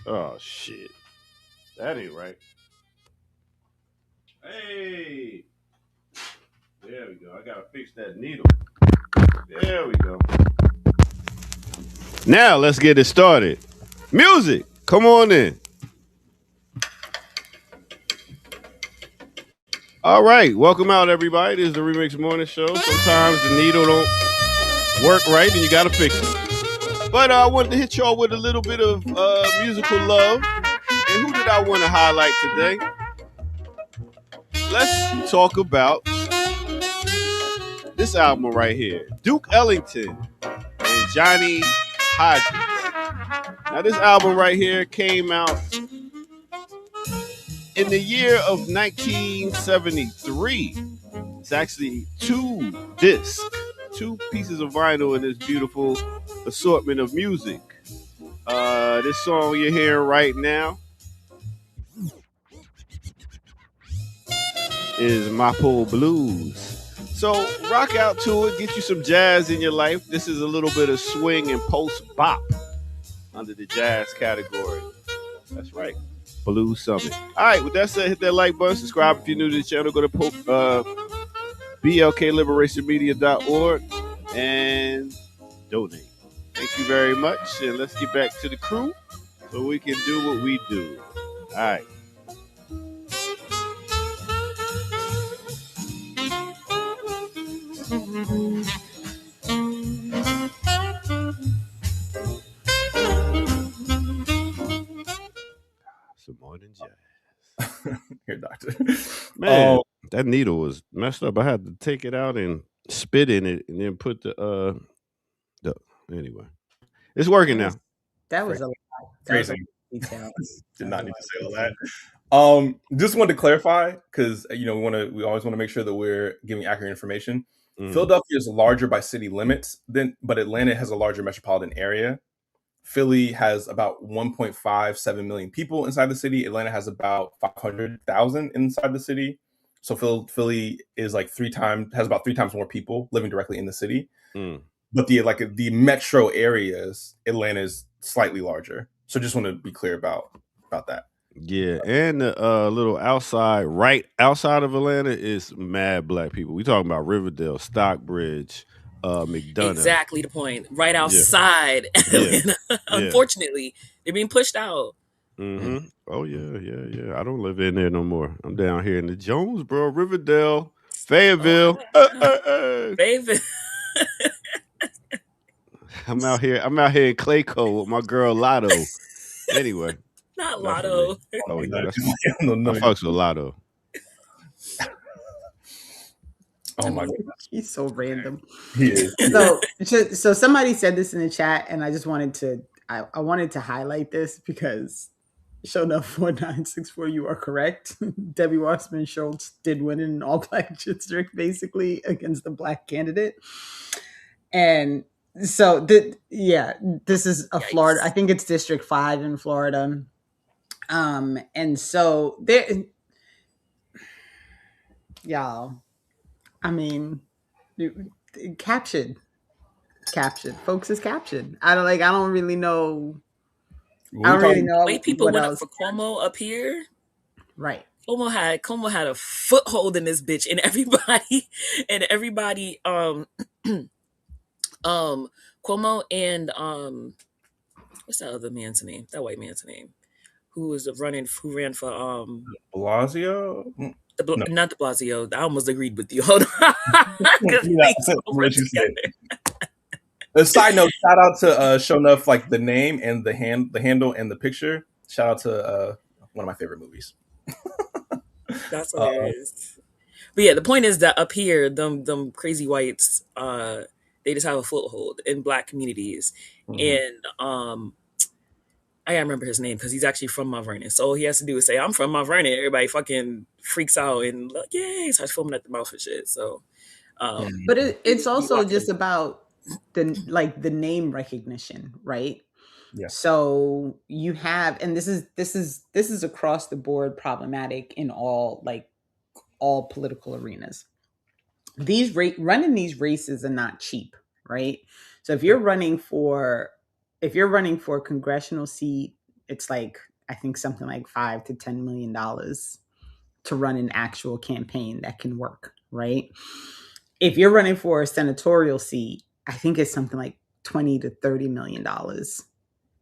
Oh, shit. That ain't right. Hey, there we go. I gotta fix that needle. There we go. Now let's get it started. Music, come on in. All right, welcome out everybody. This is the Remix Morning Show. Sometimes the needle don't work right and you gotta fix it. But I wanted to hit y'all with a little bit of musical love. And who did I want to highlight today? Let's talk about this album right here. Duke Ellington and Johnny Hodges. Now this album right here came out in the year of 1973. It's actually two discs, two pieces of vinyl in this beautiful assortment of music. This song you're hearing right now is Mapo Blues. So rock out to it, get you some jazz in your life. This is a little bit of swing and post bop under the jazz category. That's right, Blues Summit. All right, with that said, hit that like button, subscribe if you're new to the channel, go to blkliberationmedia.org and donate. Thank you very much, and let's get back to the crew so we can do what we do. All right. Some more than jazz. Here, doctor. Man, that needle was messed up. I had to take it out and spit in it and then put the anyway. It's working now. That was a lot. Crazy. Detail. Did not need to say all that. Just wanted to clarify because we always want to make sure that we're giving accurate information. Philadelphia is larger by city limits but Atlanta has a larger metropolitan area. Philly has about 1.57 million people inside the city. Atlanta has about 500,000 inside the city. So Philly is like has about three times more people living directly in the city. But the metro areas, Atlanta is slightly larger. So just want to be clear about that. Yeah, and the little right outside of Atlanta is mad black people. We talking about Riverdale, Stockbridge, McDonough. Exactly the point. Right outside Atlanta. Unfortunately, they're being pushed out. Mm-hmm. Oh yeah. I don't live in there no more. I'm down here in the Jonesboro, Riverdale, Fayetteville. Fayetteville. I'm out here in Clayco with my girl Lotto. Anyway. Not Lotto. Oh, yeah, I fucks with Lotto. Oh my goodness. He's so random. He is. So somebody said this in the chat, and I just wanted to I wanted to highlight this because show enough 4964, you are correct. Debbie Wasserman Schultz did win in an all-black district, basically, against the black candidate. And so this is a Florida. I think it's District 5 in Florida. And so there, y'all, I mean, captured, folks is captured. I don't really know. I don't really know. Wait, people went up for Cuomo up here, right? Cuomo had a foothold in this bitch, and everybody, Cuomo and what's that other man's name? That white man's name, who ran for Blasio? Not de Blasio. I almost agreed with you. Hold on. A side note, shout out to show enough like the name and the handle and the picture. Shout out to one of my favorite movies. That's what it is. But yeah, the point is that up here, them crazy whites, they just have a foothold in black communities. And I gotta remember his name because he's actually from Mount Vernon. So all he has to do is say, I'm from Mount Vernon. Everybody fucking freaks out and like, yay, starts foaming at the mouth and shit. So but it's also just about the name recognition, right? Yeah. So you have, and this is across the board problematic in all political arenas. Running these races are not cheap, right? So if you're running for a congressional seat, it's like I think something like $5 to $10 million to run an actual campaign that can work, right? If you're running for a senatorial seat, I think it's something like $20 to $30 million.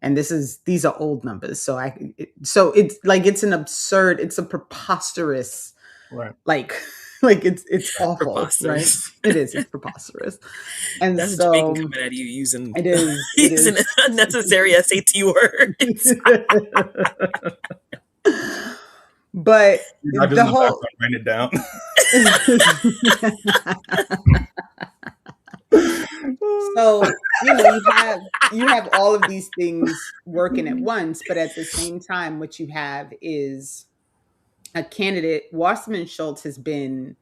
And these are old numbers. So it's like, it's a preposterous, Right. like it's awful, Preposterous. right? It's preposterous. And That's so Jamaican coming at you using it is using unnecessary SAT words. but Not just the in whole background, write it down. So, you have all of these things working at once, but at the same time, what you have is a candidate. Wasserman Schultz has been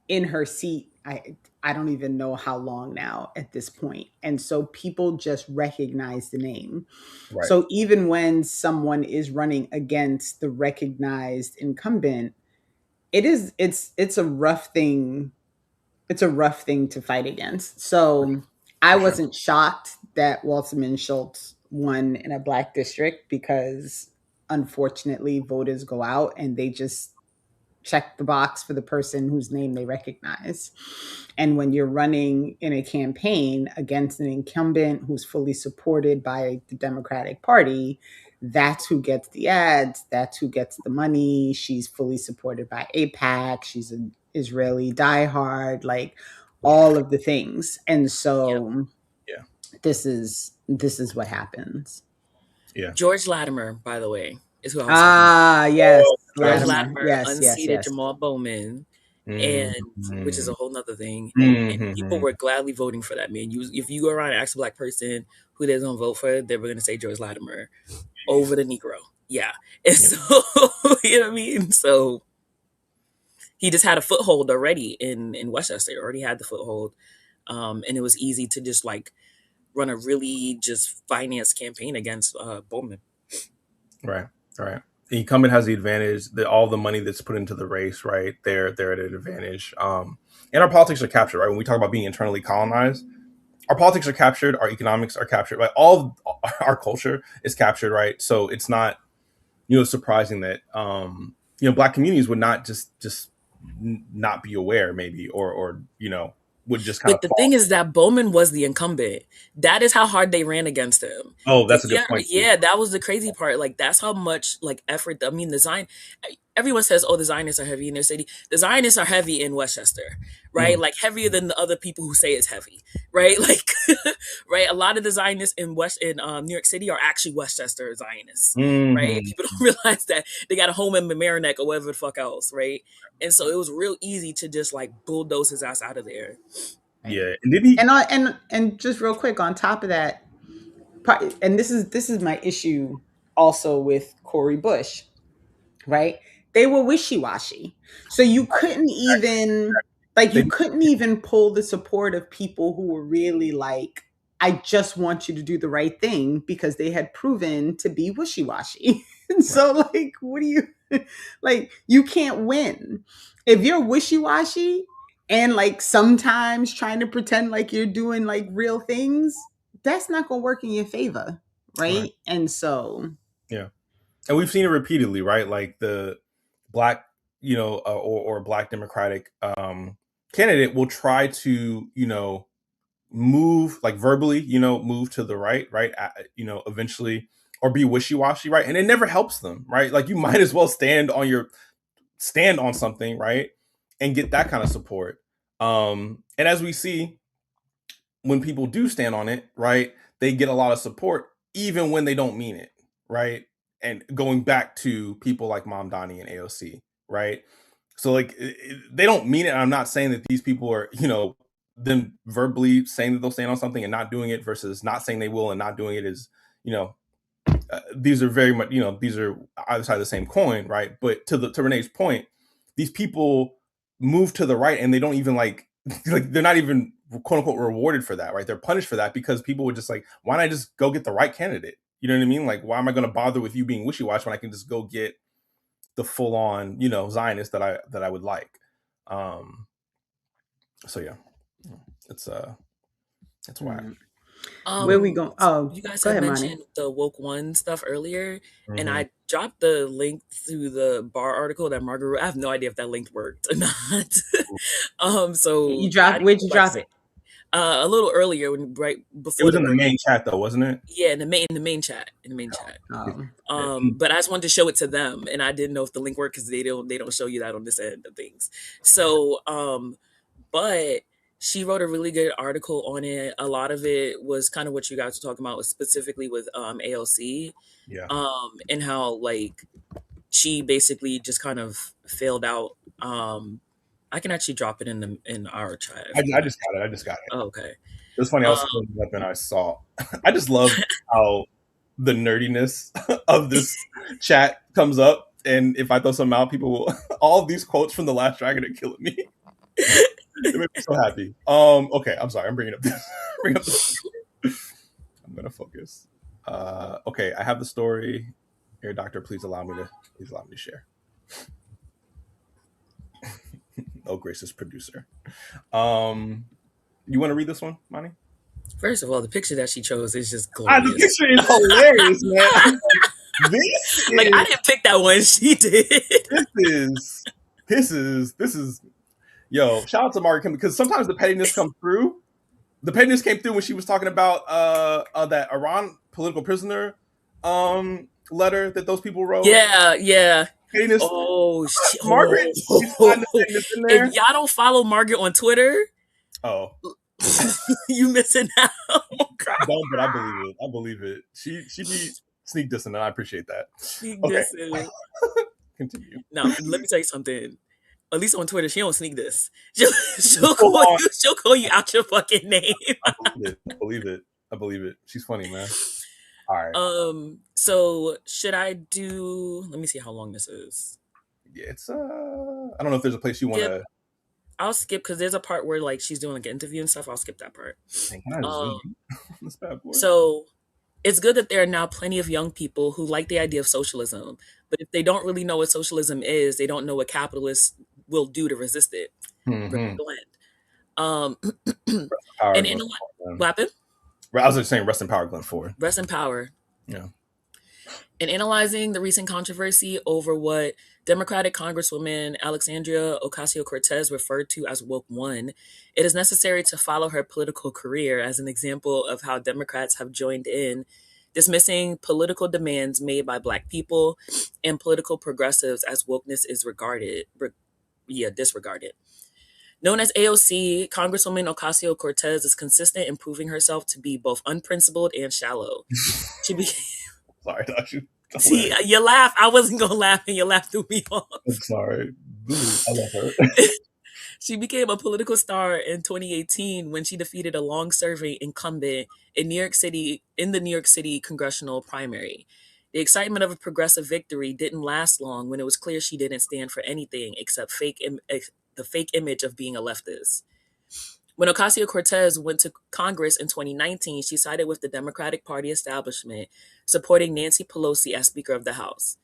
in her seat. I don't even know how long now at this point. And so people just recognize the name. Right. So even when someone is running against the recognized incumbent, it's a rough thing. It's a rough thing to fight against. So I wasn't shocked that Wasserman Schultz won in a Black district, because unfortunately voters go out and they just check the box for the person whose name they recognize. And when you're running in a campaign against an incumbent who's fully supported by the Democratic Party, that's who gets the ads, that's who gets the money. She's fully supported by AIPAC. She's an Israeli diehard, like all of the things. And so this is what happens. Yeah. George Latimer, by the way, is who I was yes. George Latimer. Latimer Yes, unseated yes. Jamal Bowman, and which is a whole nother thing. Mhm. And people were gladly voting for that man. If you go around and ask a Black person who they're gonna vote for, they were gonna say George Latimer over the Negro. Yeah. And so you know what I mean? So he just had a foothold already in Westchester. Already had the foothold. And it was easy to just like run a really just finance campaign against Bowman. Right. The incumbent has the advantage that all the money that's put into the race, right? They're at an advantage. And our politics are captured, right? When we talk about being internally colonized, our politics are captured, our economics are captured, right? All of our culture is captured, right? So it's not, surprising that Black communities would not just not be aware, maybe, or would just kind But of. the thing is that Bowman was the incumbent. That is how hard they ran against him. Oh, that's a good point. Yeah, that was the crazy part. Like, that's how much like effort. I mean, everyone says, oh, the Zionists are heavy in their city. The Zionists are heavy in Westchester, right? Like heavier than the other people who say it's heavy, right? Like, right? A lot of the Zionists in New York City are actually Westchester Zionists, right? People don't realize that they got a home in Mamaroneck or whatever the fuck else, right? And so it was real easy to just like bulldoze his ass out of there. Yeah, and did he? And just real quick on top of that, and this is my issue also with Cori Bush, right? They were wishy-washy, so you couldn't even pull the support of people who were really like, I just want you to do the right thing, because they had proven to be wishy-washy. And so like, what do you like? You can't win if you're wishy-washy and like sometimes trying to pretend like you're doing like real things. That's not going to work in your favor, right? And so and we've seen it repeatedly, right? Like the Black, or Black Democratic candidate will try to, move like verbally, move to the right, eventually, or be wishy-washy, right? And it never helps them, right? Like, you might as well stand on something, right? And get that kind of support. And as we see, when people do stand on it, right, they get a lot of support, even when they don't mean it, right? And going back to people like Mamdani and AOC, right? So like, they don't mean it. I'm not saying that these people are, them verbally saying that they'll stand on something and not doing it versus not saying they will and not doing it is, these are very much, these are either side of the same coin, right? But to Renee's point, these people move to the right and they don't even like they're not even quote unquote rewarded for that, right? They're punished for that because people would just like, why not just go get the right candidate? You know what I mean? Like, why am I going to bother with you being wishy-washy when I can just go get the full on, Zionist that I would like? So yeah, it's whack. Where we going? Oh, You guys go had ahead, Monty. mentioned the woke one stuff earlier, and Mhm. I dropped the link to the bar article that Margaret wrote. I have no idea if that link worked or not. So You drop. Where'd you drop it? A little earlier, right It before was the in the break. main chat though, wasn't it? Yeah, in the main chat. Oh. But I just wanted to show it to them, and I didn't know if the link worked because they don't show you that on this end of things. So, but she wrote a really good article on it. A lot of it was kind of what you guys were talking about, specifically with AOC, Yeah. and how like she basically just kind of failed out. I can actually drop it in our chat. I just got it. Oh, okay. It was funny. I was scrolling up and I saw. I just love how the nerdiness of this chat comes up, and if I throw some out, people will. All of these quotes from The Last Dragon are killing me. It makes me so happy. Okay, I'm sorry. I'm bringing up this. I'm gonna focus. Okay, I have the story. Here, doctor, please allow me to share. Oh, gracious producer. You want to read this one, Monty? First of all, the picture that she chose is just The glorious. picture is hilarious, man. This Like, is, I didn't pick that one; she did. this is. Yo, shout out to Margaret Kim, because sometimes the pettiness comes through. The pettiness came through when she was talking about that Iran political prisoner letter that those people wrote. Yeah. Pettiness. Oh, Margaret, you find the pettiness in there? If y'all don't follow Margaret on Twitter, Oh, you missing out. don't, but I believe it. She be sneak dissing, and I appreciate that. Okay. Continue. Now, let me tell you something. At least on Twitter, she don't sneak this. She'll call you out your fucking name. I believe it. She's funny, man. All right. So should I do? Let me see how long this is. Yeah, it's I don't know if there's a place you want to. I'll skip because there's a part where like she's doing like an interview and stuff. I'll skip that part. This bad boy. So it's good that there are now plenty of young people who like the idea of socialism, but if they don't really know what socialism is, they don't know what capitalists will do to resist it. Mm-hmm. And in what happened? I was just saying, rest in power, Glenn Ford. Rest in power. Yeah. In analyzing the recent controversy over what Democratic Congresswoman Alexandria Ocasio-Cortez referred to as woke one, it is necessary to follow her political career as an example of how Democrats have joined in dismissing political demands made by Black people and political progressives as wokeness is disregarded. Known as AOC, Congresswoman Ocasio-Cortez is consistent in proving herself to be both unprincipled and shallow. She became... Sorry, See, you laugh. I wasn't going to laugh, and your laugh threw me off. I'm sorry. I love her. She became a political star in 2018 when she defeated a long-serving incumbent in the New York City congressional primary. The excitement of a progressive victory didn't last long when it was clear she didn't stand for anything except the fake image of being a leftist. When Ocasio-Cortez went to Congress in 2019, she sided with the Democratic Party establishment, supporting Nancy Pelosi as Speaker of the House.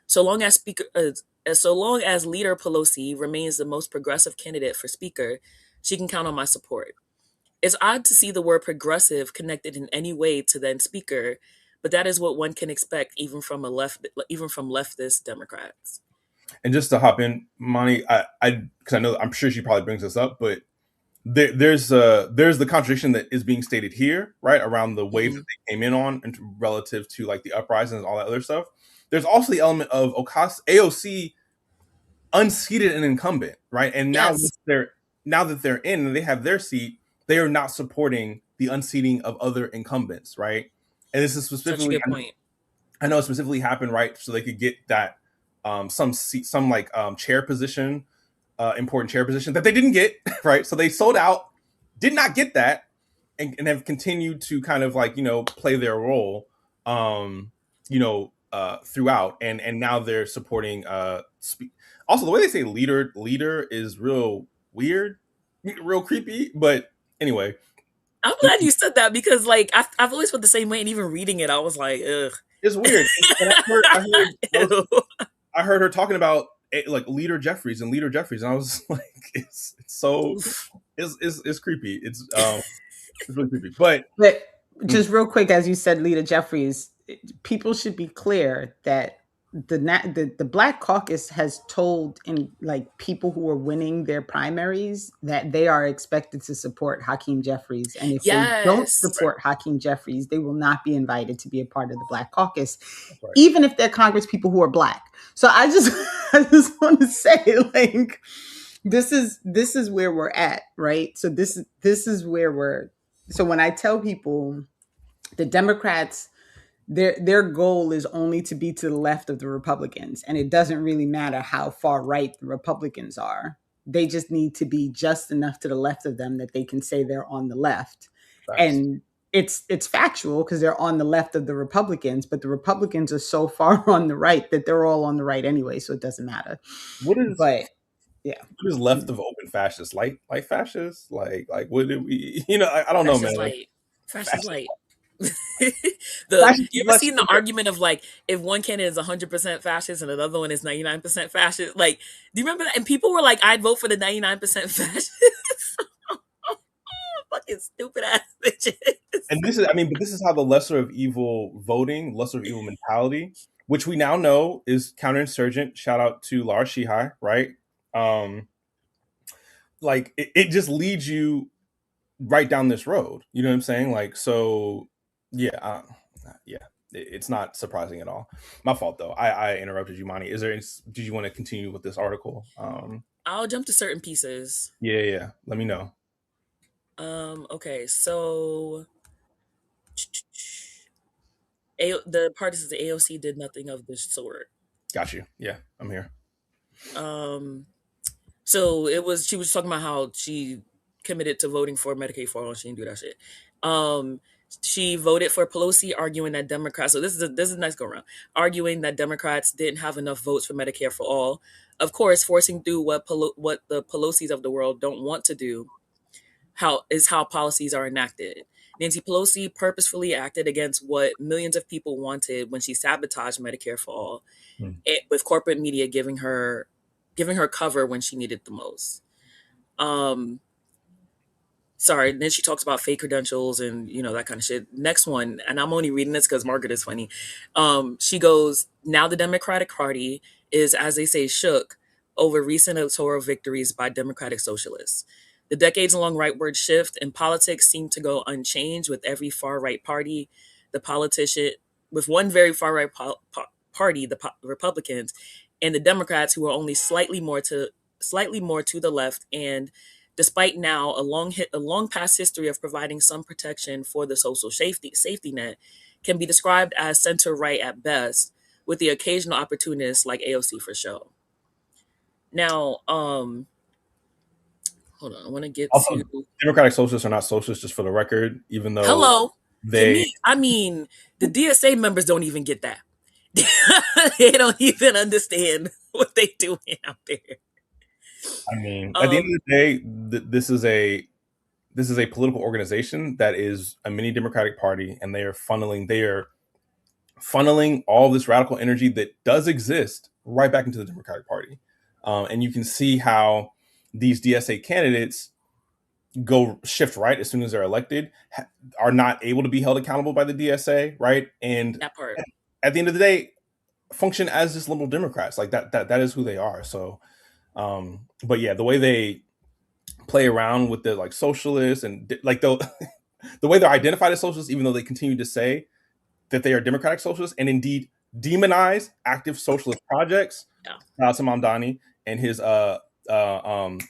So long as Leader Pelosi remains the most progressive candidate for Speaker, she can count on my support. It's odd to see the word progressive connected in any way to then Speaker, but that is what one can expect even from leftist Democrats. And just to hop in, Monty, because I'm sure she probably brings this up, but there's the contradiction that is being stated here, right, around the wave that they came in on and relative to like the uprisings and all that other stuff. There's also the element of AOC unseated an incumbent, right? And now that they're in and they have their seat, they are not supporting the unseating of other incumbents, right? And this is specifically, Such a good point. I know it specifically happened, right, so they could get that some chair position, important chair position that they didn't get, right? So they sold out, did not get that, and have continued to kind of like, play their role, throughout, and now they're supporting. Also, the way they say leader is real weird, real creepy. But anyway, I'm glad you said that because like I've always felt the same way, and even reading it, I was like, ugh, it's weird. I heard her talking about like Leader Jeffries, and I was like, it's creepy. It's really creepy. But just real quick, as you said, Lita Jeffries, people should be clear that the Black Caucus has told in like people who are winning their primaries that they are expected to support Hakeem Jeffries, and if they don't Yes. support Hakeem Jeffries, they will not be invited to be a part of the Black Caucus, right. even if they're Congress people who are Black. So I just want to say, like, this is where we're at, right? So this is where we're. So when I tell people the Democrats, their goal is only to be to the left of the Republicans, and it doesn't really matter how far right the Republicans are. They just need to be just enough to the left of them that they can say they're on the left. Facts. And it's factual because they're on the left of the Republicans, but the Republicans are so far on the right that they're all on the right anyway, so it doesn't matter. What is What is left of open fascists? Light fascists? Like what did we? I don't know, man. Fascist light. Fascist You ever seen the argument of like if one candidate is 100% fascist and another one is 99% fascist? Like, do you remember that? And people were like, "I'd vote for the 99% fascist." Fucking stupid ass bitches. And this is how the lesser of evil voting, lesser of evil mentality, which we now know is counterinsurgent. Shout out to Lars Shihai, right? Like it just leads you right down this road. You know what I'm saying? Like, so yeah, it's not surprising at all. My fault though. I interrupted you, Monty. Did you want to continue with this article? I'll jump to certain pieces. Yeah. Let me know. Okay, so the part says the AOC did nothing of this sort. Got you. Yeah, I'm here. So she was talking about how she committed to voting for Medicaid for all and she didn't do that shit. She voted for Pelosi, arguing that Democrats. So this is a nice go around, arguing that Democrats didn't have enough votes for Medicare for all. Of course, forcing through what the Pelosi's of the world don't want to do. How policies are enacted. Nancy Pelosi purposefully acted against what millions of people wanted when she sabotaged Medicare for all, with corporate media giving her cover when she needed the most. Sorry. Then she talks about fake credentials and that kind of shit. Next one, and I'm only reading this because Margaret is funny. She goes, now the Democratic Party is, as they say, shook over recent electoral victories by Democratic Socialists. The decades-long rightward shift in politics seemed to go unchanged with every far-right party. With one very far-right party, the Republicans, and the Democrats, who are only slightly more to the left. And despite now a long past history of providing some protection for the social safety net, can be described as center-right at best, with the occasional opportunists like AOC for show. Now, hold on, I want to get also, to Democratic Socialists are not socialists, just for the record, even though the DSA members don't even get that. They don't even understand what they're doing out there. I mean, at the end of the day, this is a political organization that is a mini Democratic Party, and they are funneling all this radical energy that does exist right back into the Democratic Party. And you can see how these DSA candidates shift right as soon as they're elected, are not able to be held accountable by the DSA, right? And that part, at the end of the day, function as just liberal Democrats. Like that is who they are. So, but yeah, the way they play around with the like socialists and like the way they're identified as socialists, even though they continue to say that they are democratic socialists and indeed demonize active socialist projects. Yeah. Shout out to Mamdani and his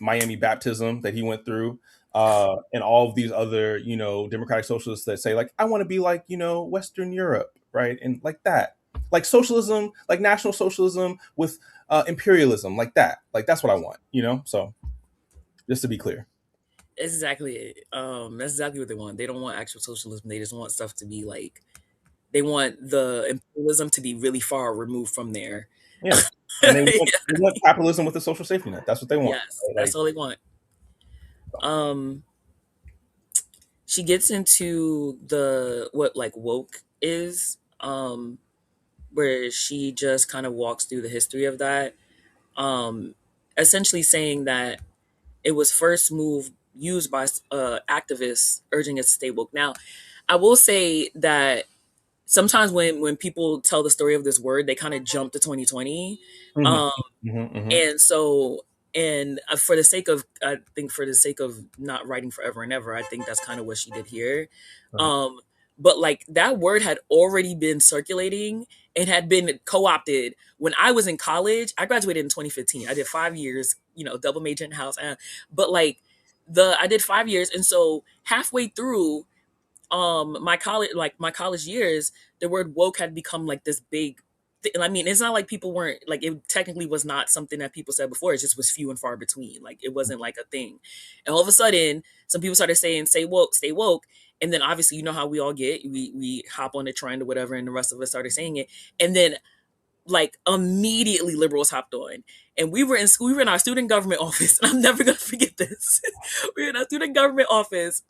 Miami baptism that he went through, and all of these other democratic socialists that say like, I want to be like Western Europe, right? And like that, like socialism, like National Socialism with imperialism, like that, like that's what I want, So just to be clear. That's exactly it. That's exactly what they want. They don't want actual socialism. They just want stuff to be like, they want the imperialism to be really far removed from there. Yeah. And they want capitalism with a social safety net. That's what they want. Yes, right? That's all they want. She gets into what like woke is, where she just kind of walks through the history of that, essentially saying that it was first used by activists urging us to stay woke. Now, I will say that sometimes when people tell the story of this word, they kind of jump to 2020. Um, and so, and for the sake of, I think for the sake of not writing forever and ever, I think that's kind of what she did here. Um, but like that word had already been circulating and had been co-opted when I was in college. I graduated in 2015. I did 5 years, double major in house. But like I did 5 years. And so halfway through, my college years, the word woke had become like this big I mean, it's not like people weren't like, it technically was not something that people said before. It just was few and far between. Like it wasn't like a thing. And all of a sudden, some people started saying, "Stay woke, stay woke." And then obviously, you know how we all get, we hop on the trend or whatever, and the rest of us started saying it. And then like immediately liberals hopped on, and we were in school, we were in our student government office, and I'm never gonna forget this. We were in our student government office,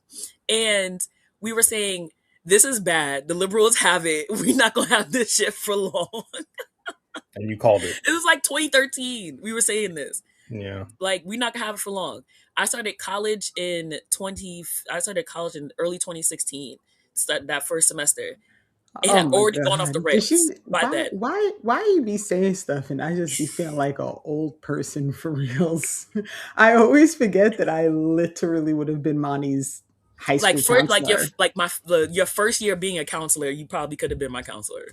and we were saying, "This is bad. The liberals have it. We're not gonna have this shit for long." And you called it. It was like 2013. We were saying this. Yeah. Like, we're not gonna have it for long. I started college in early 2016. That first semester. It had already gone off the rails by then. Why you be saying stuff and I just be feeling like an old person for reals? I always forget that I literally would have been Monty's high school counselor. Your first year being a counselor, you probably could have been my counselor.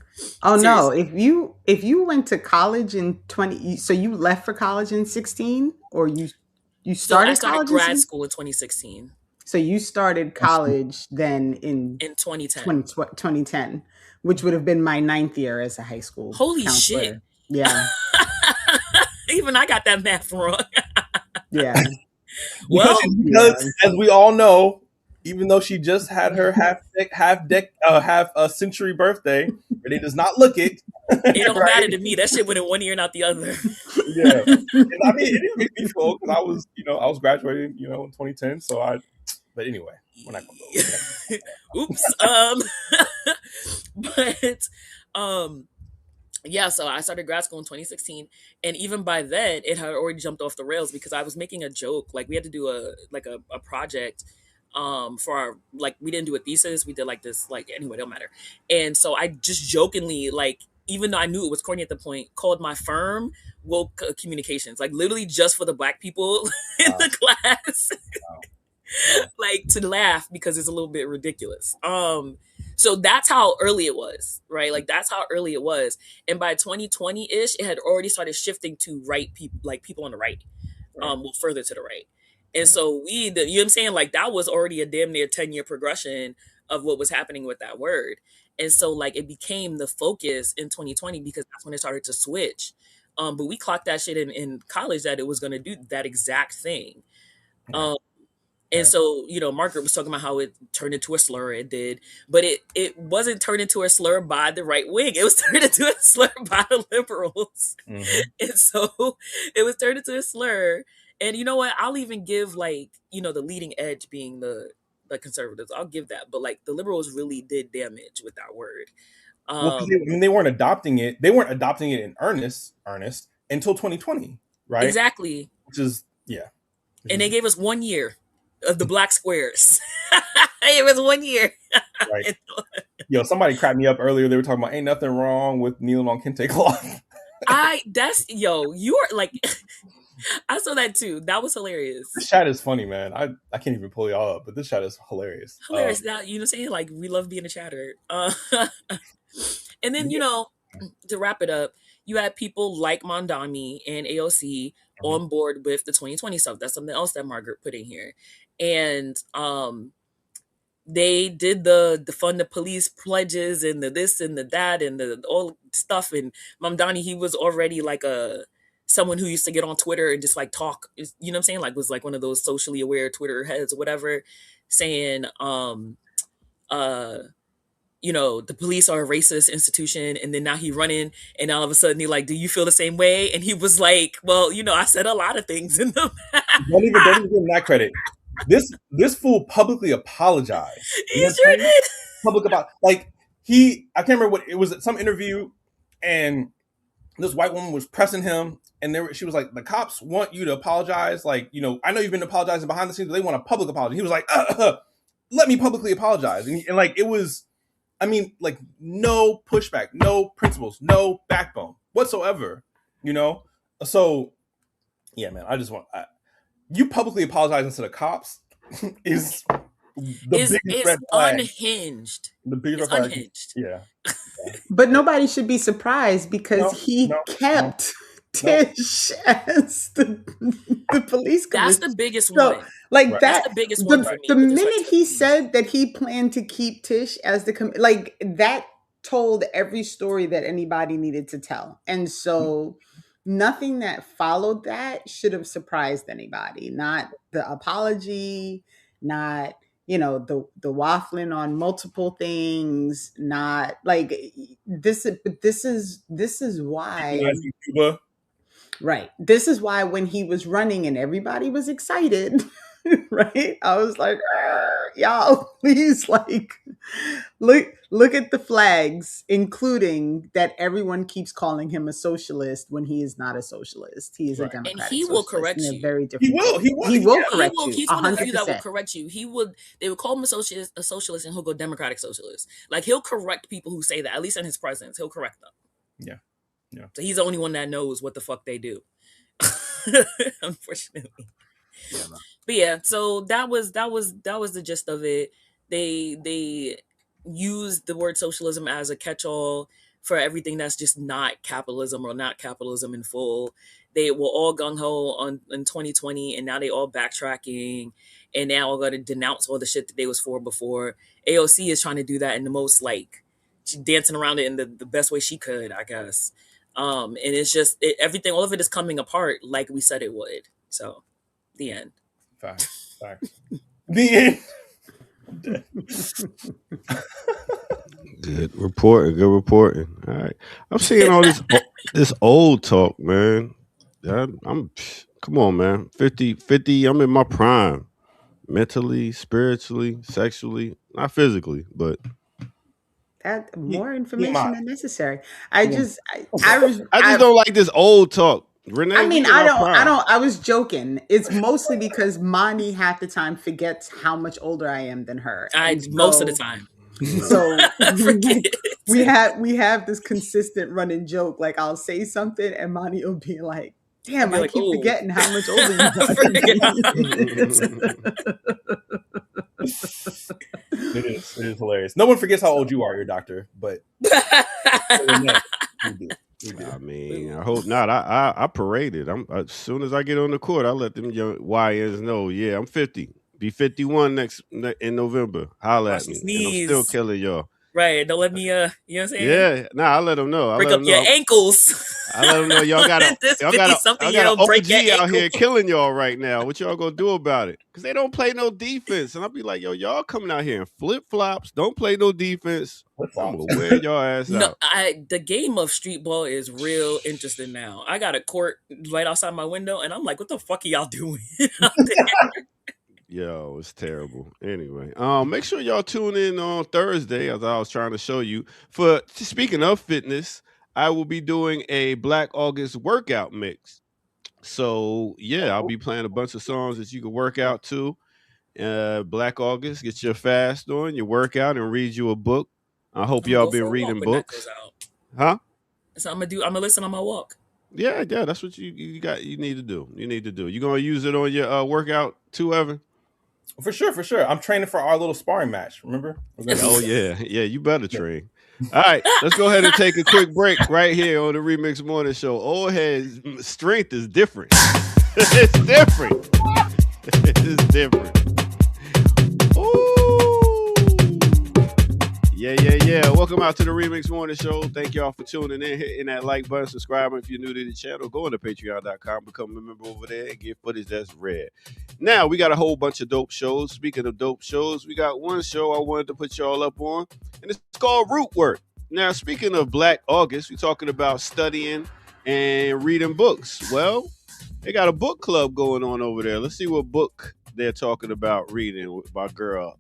Oh no! If you went to college in 20, so you left for college in 16, or you started? I started grad school in 2016. So you started college then in 2010, which would have been my 9th year as a high school. Holy counselor. Shit! Yeah. Even I got that math wrong. Yeah. Well, because as we all know, even though she just had her half a century birthday, Renee does not look it. It don't matter to me. That shit went in one ear, not the other. Yeah, and I mean, it didn't make me full because I was graduating, in 2010. But anyway, we're not gonna go. Oops. But yeah, so I started grad school in 2016, and even by then, it had already jumped off the rails because I was making a joke. Like we had to do a project for our, like, we didn't do a thesis, we did like this, like, anyway, don't matter. And so I just jokingly, like, even though I knew it was corny at the point, called my firm Woke Communications, like literally just for the Black people in the class. Like to laugh because it's a little bit ridiculous. So that's how early it was, right? Like that's how early it was. And by 2020-ish, it had already started shifting to right people, like people on the right, well, further to the right. And so you know what I'm saying? Like that was already a damn near 10-year progression of what was happening with that word. And so like it became the focus in 2020 because that's when it started to switch. But we clocked that shit in college that it was going to do that exact thing. And so, Margaret was talking about how it turned into a slur. It did. But it wasn't turned into a slur by the right wing. It was turned into a slur by the liberals. Mm-hmm. And so it was turned into a slur. And you know what? I'll even give the leading edge being the conservatives. I'll give that. But like the liberals really did damage with that word. They weren't adopting it. They weren't adopting it in earnest until 2020, right? Exactly. Which is, yeah. And they gave us 1 year of the black squares. It was 1 year. Right. Somebody cracked me up earlier. They were talking about ain't nothing wrong with kneeling on kente cloth. You're like, I saw that too. That was hilarious. This chat is funny, man. I can't even pull y'all up, but this chat is hilarious. Hilarious. Now, you know what I'm saying? Like, we love being a chatter. And then, to wrap it up, you had people like Mondami and AOC on board with the 2020 stuff. That's something else that Margaret put in here. And they did the fund the police pledges and the this and the that and the all stuff. And Mamdani, he was already like someone who used to get on Twitter and just like talk, you know what I'm saying? Like was like one of those socially aware Twitter heads or whatever, saying, the police are a racist institution. And then now he running and all of a sudden he like, do you feel the same way? And he was like, well, I said a lot of things in them. Don't even give him that credit. This fool publicly apologized. He sure did. I can't remember what it was, some interview, and this white woman was pressing him, and she was like, the cops want you to apologize. Like, I know you've been apologizing behind the scenes, but they want a public apology. He was like, let me publicly apologize. And like, it was, I mean, like, no pushback, no principles, no backbone whatsoever, you know? So, yeah, man, I just want, you publicly apologizing to the cops is the biggest red flag. Unhinged. The biggest It's red flag. unhinged. Yeah. But nobody should be surprised because he kept Tish as the police commissioner. That's the biggest So, one. like Right. that, That's the biggest one for me. the with respect minute to he the- said that he planned to keep Tish as the like that told every story that anybody needed to tell, and so nothing that followed that should have surprised anybody. Not the apology, not the waffling on multiple things, not like this is why. Cuba. Right. This is why when he was running and everybody was excited, right? I was like, y'all, please, like, look at the flags, including that everyone keeps calling him a socialist when he is not a socialist. He is a Right. Democratic And he will socialist correct in a you. very different He will. way. He will. He will Yeah. correct He will, you. he's one of the few that will 100%. correct you. They would call him a socialist, and he'll go Democratic socialist. Like, he'll correct people who say that, at least in his presence. He'll correct them. Yeah. Yeah. So he's the only one that knows what the fuck they do. Unfortunately. Yeah, man. But yeah, so that was the gist of it. They used the word socialism as a catch-all for everything that's just not capitalism or not capitalism in full. They were all gung-ho in 2020, and now they all backtracking, and now are going to denounce all the shit that they was for before. AOC is trying to do that in the most, like, she's dancing around it in the best way she could, I guess. And it's just everything, all of it is coming apart like we said it would. So, the end. Facts. The end. Good reporting. All right, I'm seeing all this old talk, man. Come on, man. 50. I'm in my prime, mentally, spiritually, sexually, not physically, but That more information TMI. than necessary. I just don't like this old talk. Renee, I mean, we in our prime. I was joking. It's mostly because Monty half the time forgets how much older I am than her. Most of the time. So Forget. we have this consistent running joke. Like, I'll say something and Monty will be like, damn, I keep forgetting how much older you are. It is hilarious. No one forgets how old you are, your doctor, but we do. I mean, I hope not. I paraded. As soon as I get on the court, I let them young YNs know. Yeah, I'm 50. Be 51 in November. Holla at me. And I'm still killing y'all. Right. Don't let me, you know what I'm saying? Yeah. Nah, I let them know. Break up your ankles. I let them know y'all got an break your OG out here ankle. killing y'all right now. What y'all gonna do about it? Because they don't play no defense. And I'll be like, yo, y'all coming out here in flip-flops. Don't play no defense. I'm gonna wear y'all ass out. The game of street ball is real interesting now. I got a court right outside my window, and I'm like, what the fuck are y'all doing out there? Yo, it's terrible. Anyway, make sure y'all tune in on Thursday, as I was trying to show you. For speaking of fitness, I will be doing a Black August workout mix. So yeah, I'll be playing a bunch of songs that you can work out to. Black August, get your fast on, your workout, and read you a book. I hope y'all been reading books. Huh? So I'm gonna listen on my walk. Yeah, that's what you need to do. You gonna use it on your workout too, Evan? For sure. I'm training for our little sparring match. Remember? Oh yeah. You better train. All right, let's go ahead and take a quick break right here on the Remix Morning Show. Old head's strength is different. It's different. It's different. Ooh. Yeah. Welcome out to the Remix Morning Show. Thank y'all for tuning in, hitting that like button, subscribing if you're new to the channel. Go into patreon.com, become a member over there, and get footage that's rare. Now, we got a whole bunch of dope shows. Speaking of dope shows, we got one show I wanted to put y'all up on, and it's called Root Work. Now, speaking of Black August, we're talking about studying and reading books. Well, they got a book club going on over there. Let's see what book they're talking about reading with my girl,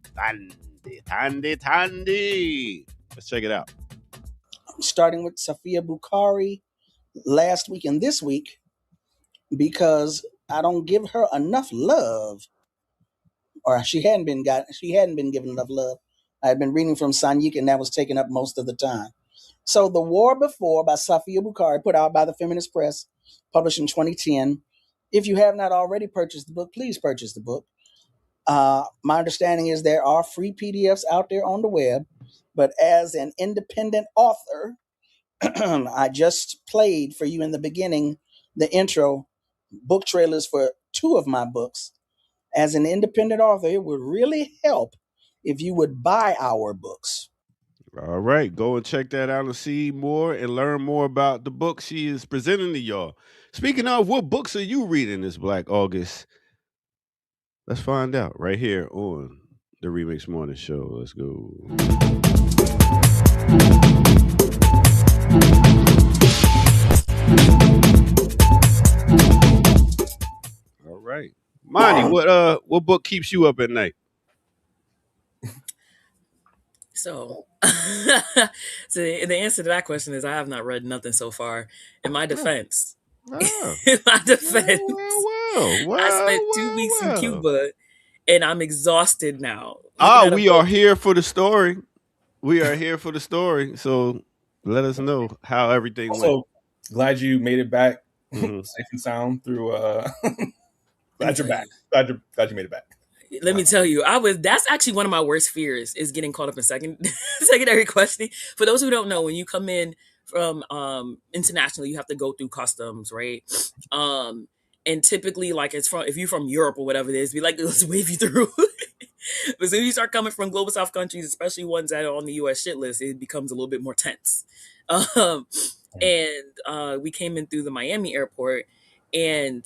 Tandy. Let's check it out. I'm starting with Safia Bukhari last week and this week because I don't give her enough love. or she hadn't been given enough love. I had been reading from Sanyika, and that was taking up most of the time. So The War Before by Safia Bukhari, put out by the Feminist Press, published in 2010. If you have not already purchased the book, please purchase the book. My understanding is there are free PDFs out there on the web, but as an independent author, I just played for you in the beginning the intro book trailers for 2 of my books. As an independent author, it would really help if you would buy our books. All right, go and check that out and see more and learn more about the book she is presenting to y'all. Speaking of, what books are you reading this Black August? Let's find out right here on the Remix Morning Show. Let's go. All right, Monty, what book keeps you up at night? So, so the answer to that question is I have not read nothing so far. In my defense, Oh. I spent 2 weeks in Cuba, and I'm exhausted now. We are here for the story. We are here for the story. So let us know how everything went. Also, glad you made it back safe and sound through. Glad you're back. Glad you made it back. Let me tell you, that's actually one of my worst fears is getting caught up in secondary questioning. For those who don't know, when you come in from internationally, you have to go through customs, right? And typically, like if you're from Europe or whatever it is, be like, let's wave you through. But as soon as you start coming from global South countries, especially ones that are on the U.S. shit list, it becomes a little bit more tense. And we came in through the Miami airport, and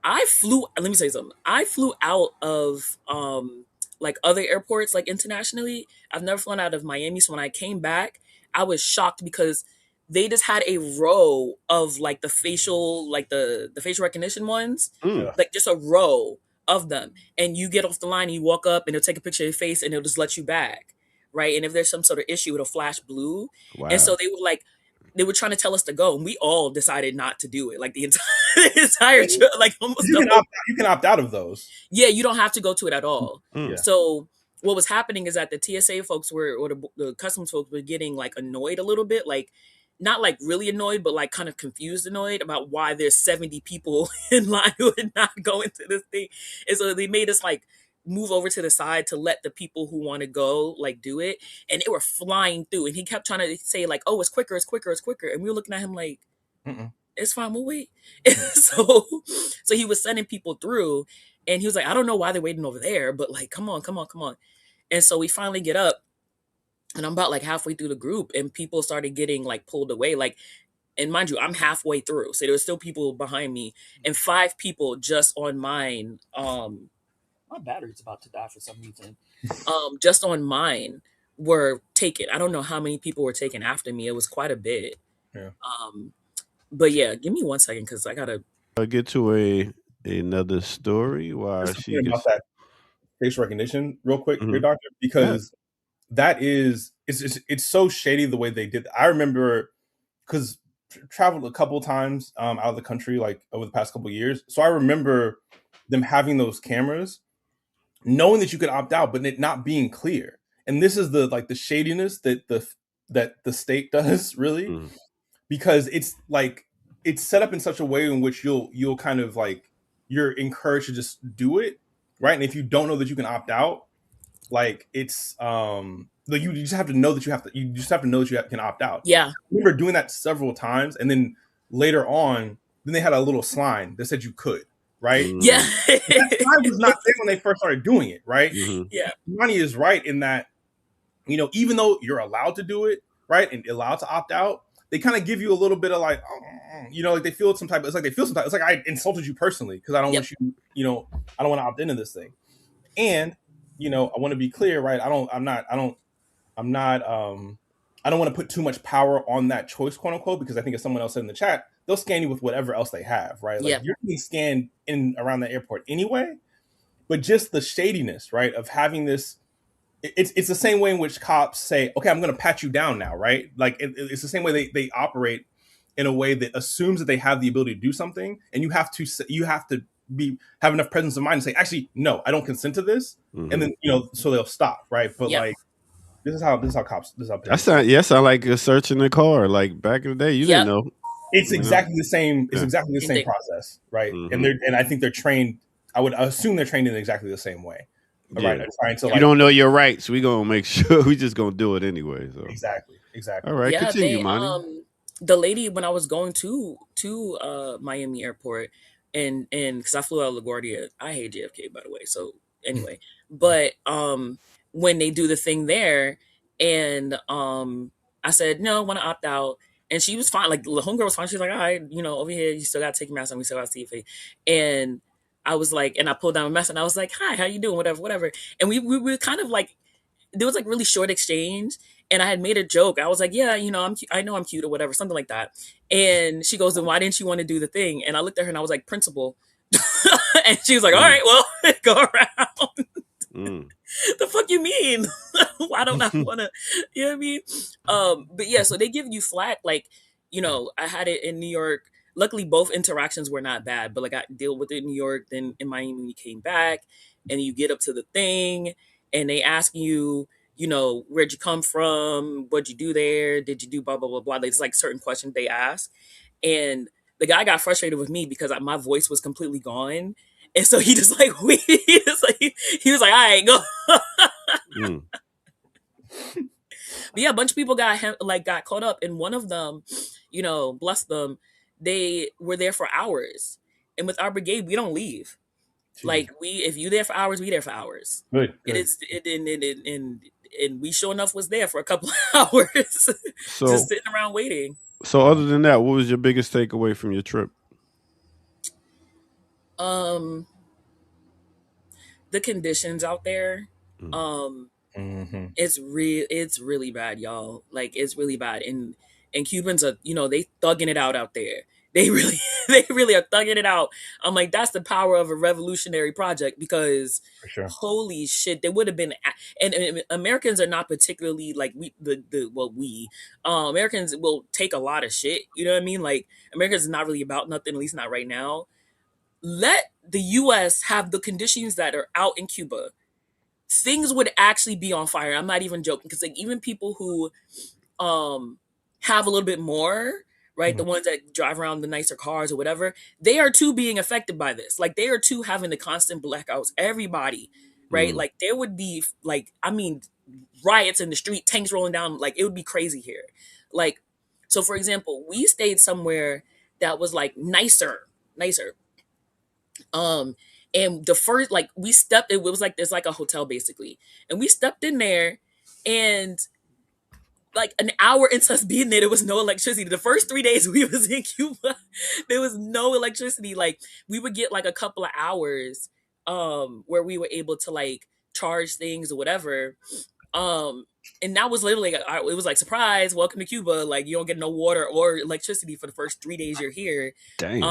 let me say something. I flew out of like other airports, like internationally. I've never flown out of Miami. So when I came back, I was shocked because they just had a row of like the facial recognition ones, like just a row of them. And you get off the line and you walk up and they'll take a picture of your face and they'll just let you back. Right. And if there's some sort of issue, it'll flash blue. Wow. And so they were trying to tell us to go, and we all decided not to do it. Like the entire trip, like almost you can opt out of those. Yeah, you don't have to go to it at all. Yeah. So what was happening is that the TSA folks or the customs folks were getting like annoyed a little bit, like not like really annoyed, but like kind of confused annoyed about why there's 70 people in line who are not going to this thing. And so they made us like move over to the side to let the people who want to go like do it, and they were flying through, and he kept trying to say like, oh, it's quicker, and we were looking at him like, it's fine, we'll wait. so he was sending people through, and he was like, I don't know why they're waiting over there, but like, come on. And so we finally get up, and I'm about like halfway through the group, and people started getting like pulled away, like, and mind you, I'm halfway through, so there were still people behind me, and 5 people just on mine. My battery's about to die for some reason. Just on mine were taken. I don't know how many people were taken after me. It was quite a bit. Yeah. But yeah, give me 1 second because I gotta get to another story while she gets about that face recognition real quick, your doctor, because that is it's so shady the way they did. I remember because traveled a couple times out of the country like over the past couple of years, so I remember them having those cameras, knowing that you could opt out, but it not being clear. And this is the shadiness that the state does, really, because it's like it's set up in such a way in which you'll kind of like you're encouraged to just do it, right? And if you don't know that you can opt out, like it's you just have to know that you can opt out. Yeah, I remember doing that several times, and then later on, then they had a little sign that said you could. Right? Yeah. That sign was not there when they first started doing it, right? Yeah. Money is right in that, even though you're allowed to do it, right, and allowed to opt out, they kind of give you a little bit of like, like they feel some type. It's like I insulted you personally because I don't want you, I don't want to opt into this thing, and I want to be clear, right? I don't want to put too much power on that choice, quote unquote, because I think as someone else said in the chat, they'll scan you with whatever else they have, right? Like you're being scanned in around the airport anyway, but just the shadiness, right, of having this, it's the same way in which cops say, okay, I'm going to pat you down now, right? Like it's the same way they operate in a way that assumes that they have the ability to do something, and you have to have enough presence of mind to say, actually, no, I don't consent to this, Mhm. and then so they'll stop, right? But Yeah. like this is how cops. This is how That sound like a search in the car. Like back in the day, you Yep. didn't know. It's You know? exactly the same. It's Yeah. exactly the And same they- process, right? Mhm. And I think they're trained. I would assume they're trained in exactly the same way, right? Yeah. They're trying to You don't know your rights. We gonna make sure we just gonna do it anyway. So exactly. all right, Yeah, continue, they Monty. the lady when I was going to Miami airport and because I flew out of LaGuardia. I hate JFK, by the way. So anyway, but when they do the thing there, and I said no, I want to opt out, and she was fine. Like the homegirl was fine. She was like, all right, over here, you still got to take your mask on. We still got to see your face. And I was like, and I pulled down my mask, and I was like, hi, how you doing? Whatever. And we were kind of like, there was like really short exchange, and I had made a joke. I was like, yeah, I know I'm cute or whatever, something like that. And she goes, then why didn't you want to do the thing? And I looked at her and I was like, principal. And she was like, all right, well, go around. The fuck you mean? Why don't I want to? You know what I mean? But yeah, so they give you flack. Like, I had it in New York. Luckily, both interactions were not bad. But like, I deal with it in New York. Then in Miami, when you came back, and you get up to the thing, and they ask you, where'd you come from? What'd you do there? Did you do blah blah blah blah? There's like certain questions they ask, and the guy got frustrated with me because my voice was completely gone. And so he just like he was like, all right, go. But yeah, a bunch of people got caught up, and one of them, bless them, they were there for hours. And with our brigade, we don't leave. Jeez. Like if you there for hours, we there for hours. Good. And we sure enough was there for a couple of hours, just sitting around waiting. So other than that, what was your biggest takeaway from your trip? The conditions out there, it's really bad, y'all. Like it's really bad, and Cubans are, they thugging it out there. They really are thugging it out. I'm like, that's the power of a revolutionary project, because holy shit, there would have been, and Americans are not particularly like Americans will take a lot of shit. You know what I mean? Like Americans is not really about nothing, at least not right now. Let the U.S. have the conditions that are out in Cuba, things would actually be on fire. I'm not even joking, because like even people who have a little bit more, right, the ones that drive around the nicer cars or whatever, they are too being affected by this. Like they are too having the constant blackouts. Everybody, right? Like there would be riots in the street, tanks rolling down. Like it would be crazy here. Like, so for example, we stayed somewhere that was like nicer. And the first, like we stepped, it was like, there's like a hotel basically. And we stepped in there, and like an hour into us being there was no electricity. The first 3 days we was in Cuba, there was no electricity. Like we would get like a couple of hours where we were able to like charge things or whatever. And that was literally, it was like, surprise, welcome to Cuba. Like you don't get no water or electricity for the first 3 days you're here. Dang.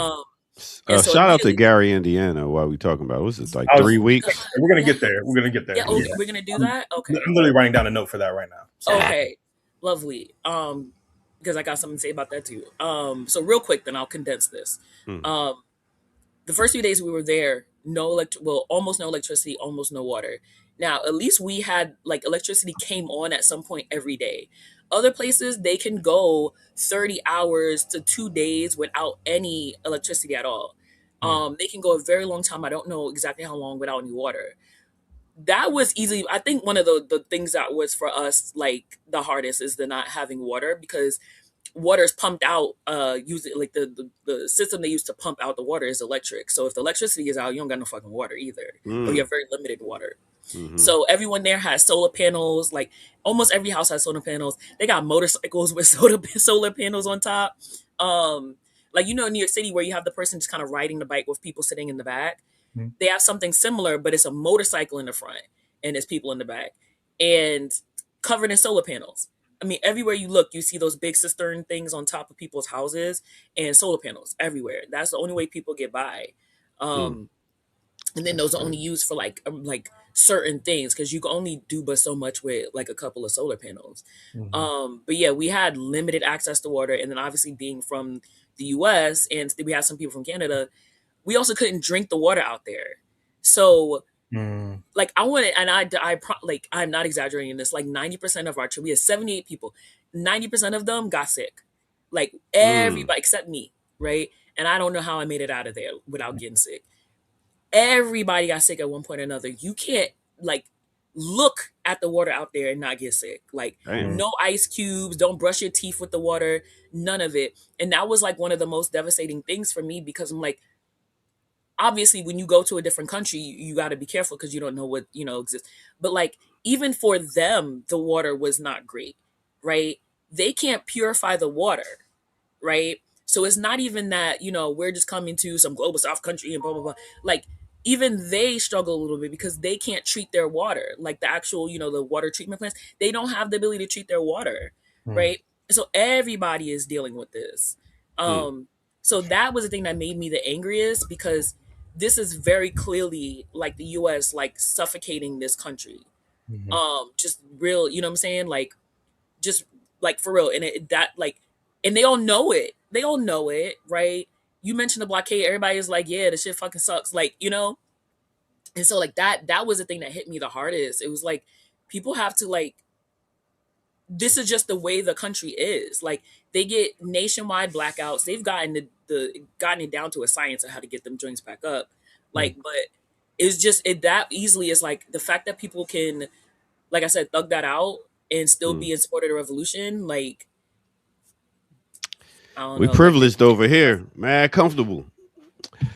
So shout out to Gary, Indiana. What are we talking about? Was it like 3 weeks? We're gonna get there. We're gonna get there. Yeah, okay, we're gonna do that. Okay, I'm literally writing down a note for that right now. So. Okay, lovely. Because I got something to say about that too. So real quick, then I'll condense this. The first few days we were there, almost no electricity, almost no water. Now, at least we had like electricity came on at some point every day. Other places, they can go 30 hours to 2 days without any electricity at all. They can go a very long time. I don't know exactly how long without any water. That was easily, I think one of the things that was for us like the hardest is the not having water, because water is pumped out using like the system they use to pump out the water is electric. So if the electricity is out, you don't got no fucking water either, or you have very limited water. So everyone there has solar panels. Like almost every house has solar panels. They got motorcycles with solar panels on top. Like in New York City where you have the person just kind of riding the bike with people sitting in the back. They have something similar, but it's a motorcycle in the front and there's people in the back and covered in solar panels. I mean, everywhere you look, you see those big cistern things on top of people's houses and solar panels everywhere. That's the only way people get by. And then those are only used for like certain things, because you can only do but so much with like a couple of solar panels. But yeah, we had limited access to water, and then obviously being from the U.S. and we had some people from Canada, we also couldn't drink the water out there. So like I wanted, and like I'm not exaggerating this, like 90% of our trip, we had 78 people, 90% of them got sick, like everybody except me, right? And I don't know how I made it out of there without getting sick. Everybody got sick at one point or another. You can't like look at the water out there and not get sick. Like no ice cubes, don't brush your teeth with the water, none of it. And that was like one of the most devastating things for me, because I'm like, obviously when you go to a different country, you got to be careful because you don't know what, exists. But like, even for them, the water was not great, right? They can't purify the water, right? So it's not even that, we're just coming to some global south country and blah, blah, blah. Like, even they struggle a little bit because they can't treat their water. Like the actual, the water treatment plants, they don't have the ability to treat their water, right? So everybody is dealing with this. So that was the thing that made me the angriest, because this is very clearly like the US like suffocating this country. Just real, you know what I'm saying? Like, just like for real. And and they all know it. They all know it, right? You mentioned the blockade, everybody is like, yeah, the shit fucking sucks. Like, and so like that was the thing that hit me the hardest. It was like, people have to like, this is just the way the country is. Like, they get nationwide blackouts. They've gotten gotten it down to a science of how to get them joints back up. Like, but it's just that easily is like the fact that people can, like I said, thug that out and still be in support of the revolution. Like, I don't know. Privileged over here, man, comfortable.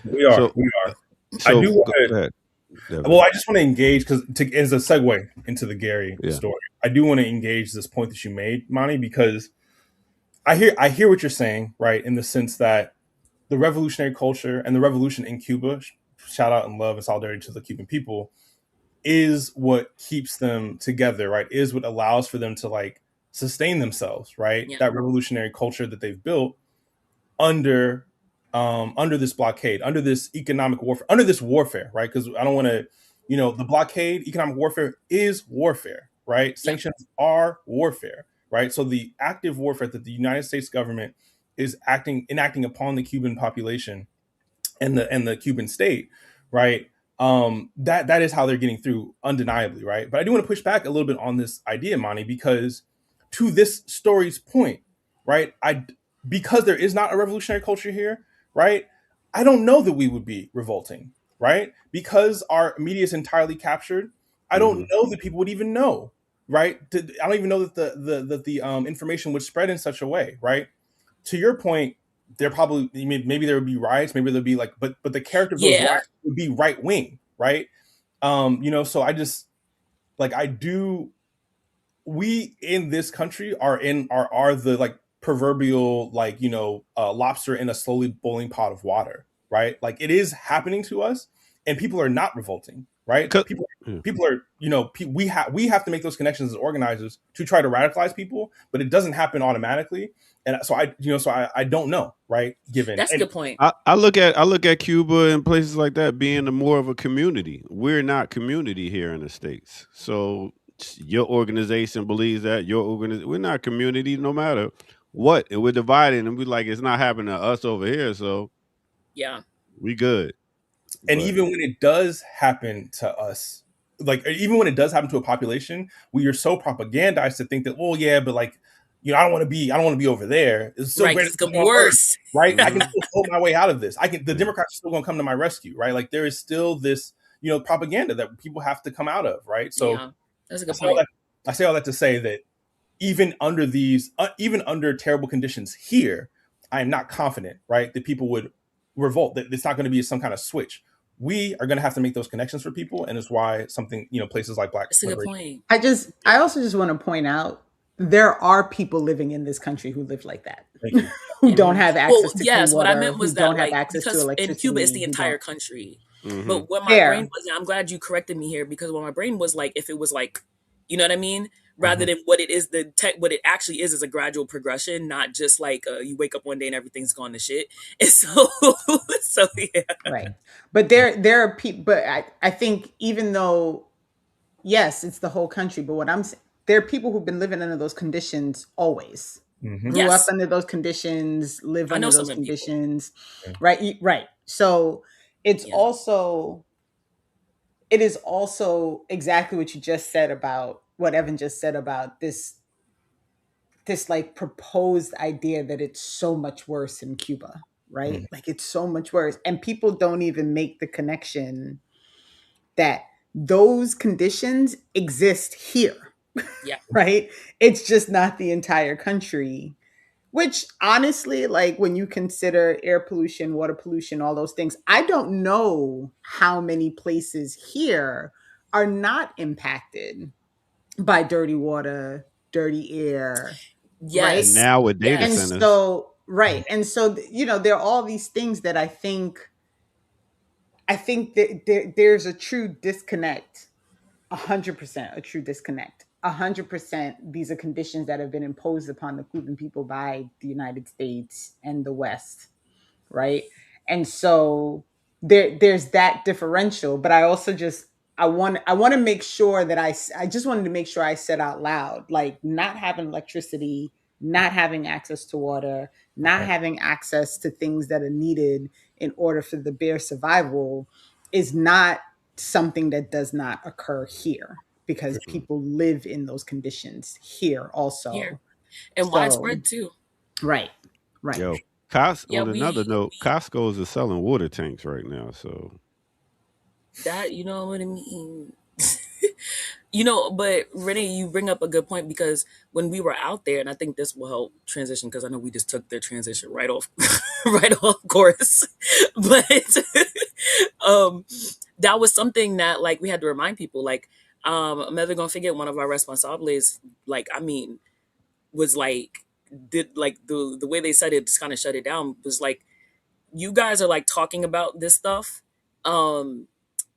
We are. So- we are. So, I do want go to. ahead. Well, I just want to engage because as a segue into the Gary story, I do want to engage this point that you made, Monty, because I hear what you're saying, right? In the sense that the revolutionary culture and the revolution in Cuba, shout out and love and solidarity to the Cuban people, is what keeps them together, right? Is what allows for them to like sustain themselves, right? Yeah. That revolutionary culture that they've built under this blockade, under this economic warfare, under this warfare, right? Because I don't want to, the blockade, economic warfare is warfare, right? Sanctions are warfare, right? So the active warfare that the United States government is enacting upon the Cuban population and the Cuban state, right? That is how they're getting through, undeniably, right? But I do want to push back a little bit on this idea, Monty, because to this story's point, right? Because there is not a revolutionary culture here, right? I don't know that we would be revolting, right? Because our media is entirely captured. I don't know that people would even know, right? I don't even know that the information would spread in such a way, right? To your point, there probably maybe there would be riots, maybe there'd be like, but the character of those riots would be right wing, right? So I just like we in this country are the like proverbial like lobster in a slowly boiling pot of water, right? Like it is happening to us, and people are not revolting, right? People are we have to make those connections as organizers to try to radicalize people, but it doesn't happen automatically. And so I don't know, right? That's a good point. I look at Cuba and places like that being more of a community. We're not community here in the States, so your organization believes that we're not community no matter what, and we're divided, and we like it's not happening to us over here, so we good. And even when it does happen to us, like even when it does happen to a population, we are so propagandized to think that, well, yeah, but like I don't want to be over there. It's so great. It's gonna be worse, right? I can still pull my way out of this. The Democrats are still gonna come to my rescue, right? Like there is still this propaganda that people have to come out of, right? So that's a good point. I say all that to say that even under terrible conditions here, I am not confident, right, that people would revolt. That it's not going to be some kind of switch. We are going to have to make those connections for people, and it's why something places like Black. That's a good point. I also just want to point out there are people living in this country who live like that, who don't have access to clean water, what I meant was that don't have access to electricity. In Cuba, it's the entire country. But what my brain was, I'm glad you corrected me here, because what my brain was like, if it was like, you know what I mean? Rather than what it is, what it actually is a gradual progression, not just like you wake up one day and everything's gone to shit. And so yeah. Right. But there are people, but I think even though, yes, it's the whole country, but there are people who've been living under those conditions always. Grew up under those conditions, live under those conditions. Right. So it's Yeah. also it is also exactly what you just said about what Evan just said about this like proposed idea that it's so much worse in Cuba, right? Mhm. Like it's so much worse. And people don't even make the connection that those conditions exist here, Yeah. right? It's just not the entire country. Which honestly, like when you consider air pollution, water pollution, all those things, I don't know how many places here are not impacted by dirty water, dirty air, right? And Yes. now with data And Yes. centers, so, right. And so, there are all these things that I think that there's a true disconnect, 100% a true disconnect. 100% these are conditions that have been imposed upon the Cuban people by the United States and the West, right? And so there's that differential, but I also just I want to make sure that I just wanted to make sure I said out loud, like not having electricity, not having access to water, not Right. having access to things that are needed in order for the bear survival is not something that does not occur here because people live in those conditions here Here. also. And So, widespread too. right, right. yo, Yeah, on another note, Costco's is selling water tanks right now. So that, you know what I mean? But Renee, you bring up a good point because when we were out there, and I think this will help transition because I know we just took the transition right off, right off course, but um, that was something that like we had to remind people. Like, I'm never gonna forget one of our responsables. Like, I mean, was like did like the way they said it just kind of shut it down was like you guys are like talking about this stuff um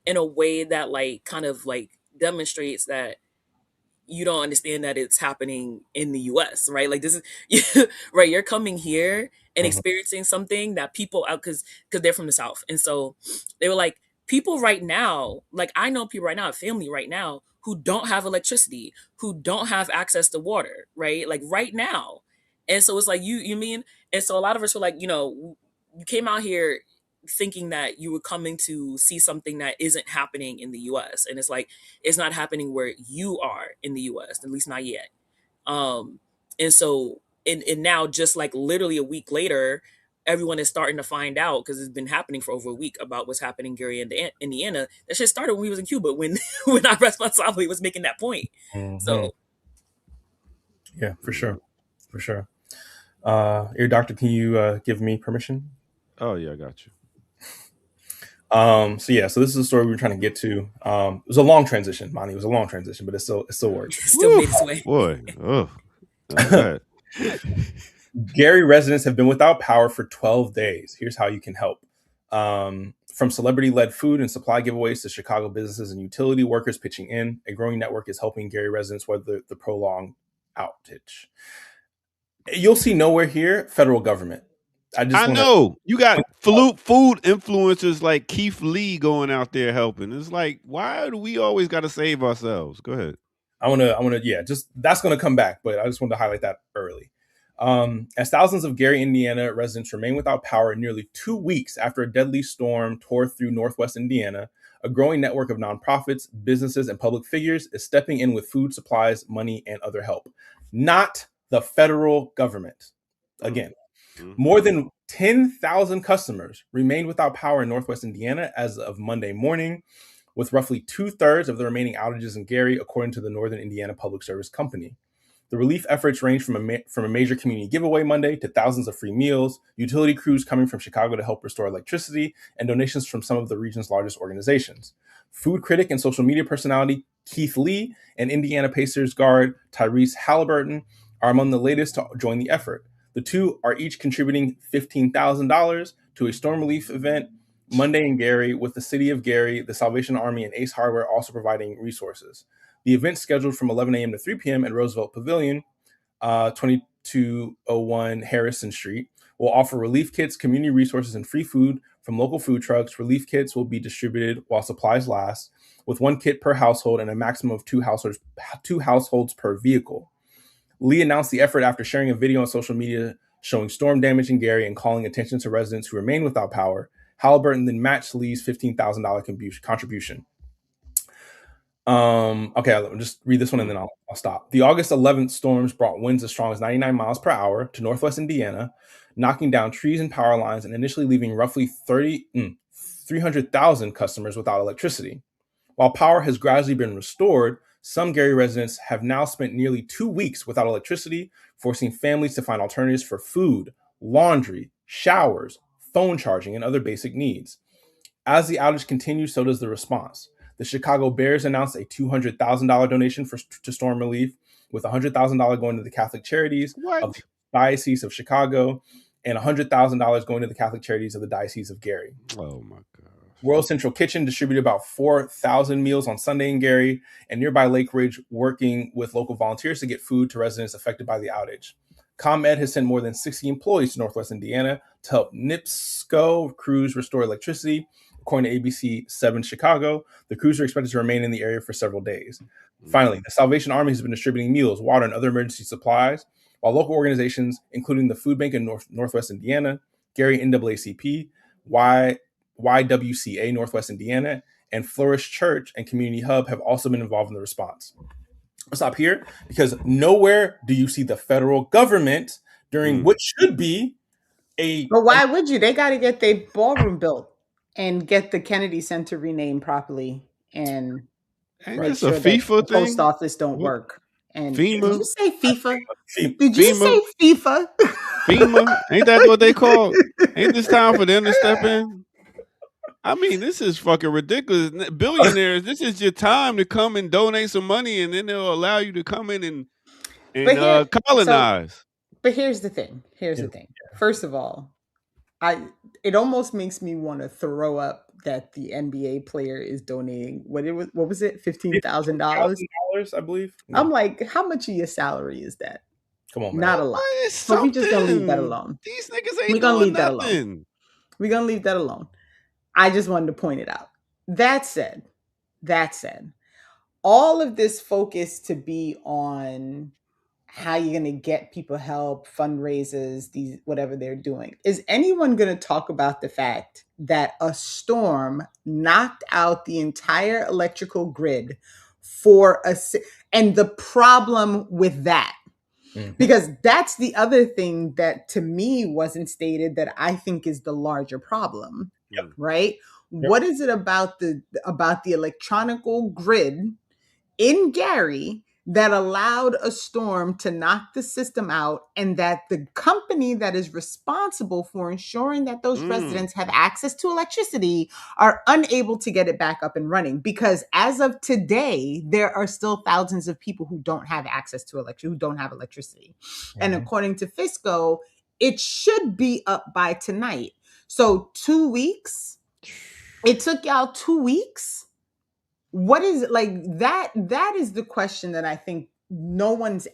in a way that like kind of like demonstrates that you don't understand that it's happening in the US, right? Like this is right, you're coming here and Mhm. experiencing something that people out because they're from the South. And so they were like, people right now, like I know people right now, family right now, who don't have electricity, who don't have access to water, right? Like right now. And so it's like you mean, and so a lot of us were like, you came out here thinking that you were coming to see something that isn't happening in the US. And it's like it's not happening where you are in the US, at least not yet. Um, and so, and now, just like literally a week later, everyone is starting to find out because it's been happening for over a week about what's happening in Gary, Indiana. That shit started when we was in Cuba when when our responsibility was making that point. Mhm. So Yeah, for sure, for sure. Ear doctor, can you give me permission? oh yeah, I got you. So this is the story we were trying to get to. It was a long transition, Monty. It was a long transition, but it still works. still made its way. Boy, oh, go ahead. Gary residents have been without power for 12 days. Here's how you can help. From celebrity-led food and supply giveaways to Chicago businesses and utility workers pitching in, a growing network is helping Gary residents weather the prolonged outage. You'll see nowhere here federal government. I I know you got food influencers like Keith Lee going out there helping. It's like, why do we always got to save ourselves? Go ahead. I want to, yeah, just that's going to come back, but I just wanted to highlight that early. As thousands of Gary, Indiana residents remain without power nearly 2 weeks after a deadly storm tore through Northwest Indiana, a growing network of nonprofits, businesses, and public figures is stepping in with food supplies, money, and other help. Not the federal government. Again, more than 10,000 customers remained without power in Northwest Indiana as of Monday morning, with roughly 2/3 of the remaining outages in Gary, according to the Northern Indiana Public Service Company. The relief efforts range from a major community giveaway Monday to thousands of free meals, utility crews coming from Chicago to help restore electricity, and donations from some of the region's largest organizations. Food critic and social media personality Keith Lee and Indiana Pacers guard Tyrese Halliburton are among the latest to join the effort. The two are each contributing $15,000 to a storm relief event Monday in Gary, with the city of Gary, the Salvation Army, and Ace Hardware also providing resources. The event, scheduled from 11 a.m. to 3 p.m. at Roosevelt Pavilion, 2201 Harrison Street, will offer relief kits, community resources, and free food from local food trucks. Relief kits will be distributed while supplies last, with 1 kit per household and a maximum of 2 households per vehicle. Lee announced the effort after sharing a video on social media showing storm damage in Gary and calling attention to residents who remain without power. Halliburton then matched Lee's $15,000 contribution. Okay, I'll just read this one and then I'll stop. The August 11th storms brought winds as strong as 99 miles per hour to northwest Indiana, knocking down trees and power lines and initially leaving roughly 300,000 customers without electricity. While power has gradually been restored, some Gary residents have now spent nearly 2 weeks without electricity, forcing families to find alternatives for food, laundry, showers, phone charging, and other basic needs. As the outage continues, so does the response. The Chicago Bears announced a $200,000 donation to storm relief, with $100,000 going to the Catholic Charities of the Diocese of Chicago and $100,000 going to the Catholic Charities of the Diocese of Gary. Oh my God. World Central Kitchen distributed about 4,000 meals on Sunday in Gary, and nearby Lake Ridge working with local volunteers to get food to residents affected by the outage. ComEd has sent more than 60 employees to Northwest Indiana to help NIPSCO crews restore electricity. According to ABC 7 Chicago, the crews are expected to remain in the area for several days. Finally, the Salvation Army has been distributing meals, water, and other emergency supplies, while local organizations, including the Food Bank in Northwest Indiana, Gary NAACP, YWCA Northwest Indiana, and Flourish Church and Community Hub have also been involved in the response. I'll stop here because nowhere do you see the federal government during what should be But why would you? They got to get their ballroom built and get the Kennedy Center renamed properly and make sure that the post office don't work. And FEMA? Did you say FIFA? Did you say FIFA? FEMA? Ain't that what they call? Ain't this time for them to step in? I mean, this is fucking ridiculous. Billionaires, this is your time to come and donate some money, and then they'll allow you to come in and colonize. But here's the thing. First of all, it almost makes me want to throw up that the NBA player is donating what was it? $15,000? I believe. Yeah. I'm like, how much of your salary is that? Come on, man. Not a lot. So we just gonna leave that alone. These niggas ain't doing nothing. We're gonna leave that alone. I just wanted to point it out. That said, all of this focus to be on how you're going to get people help, fundraisers, these whatever they're doing. Is anyone going to talk about the fact that a storm knocked out the entire electrical grid and the problem with that? Because that's the other thing that to me wasn't stated that I think is the larger problem. Yep. Right? Yep. What is it about the electronical grid in Gary that allowed a storm to knock the system out, and that the company that is responsible for ensuring that those residents have access to electricity are unable to get it back up and running? Because as of today, there are still thousands of people who don't have access to electricity, who don't have electricity. And according to Fisco, it should be up by tonight. So 2 weeks? It took y'all 2 weeks? What is it like that? That is the question that I think no one's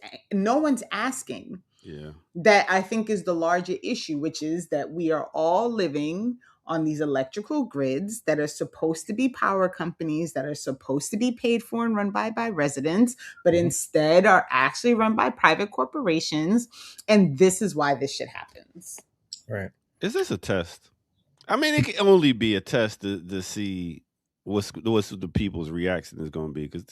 asking. Yeah. That I think is the larger issue, which is that we are all living on these electrical grids that are supposed to be power companies, that are supposed to be paid for and run by residents, but instead are actually run by private corporations. And this is why this shit happens. Right. Is this a test? I mean, it can only be a test to see what's the people's reaction is going to be, because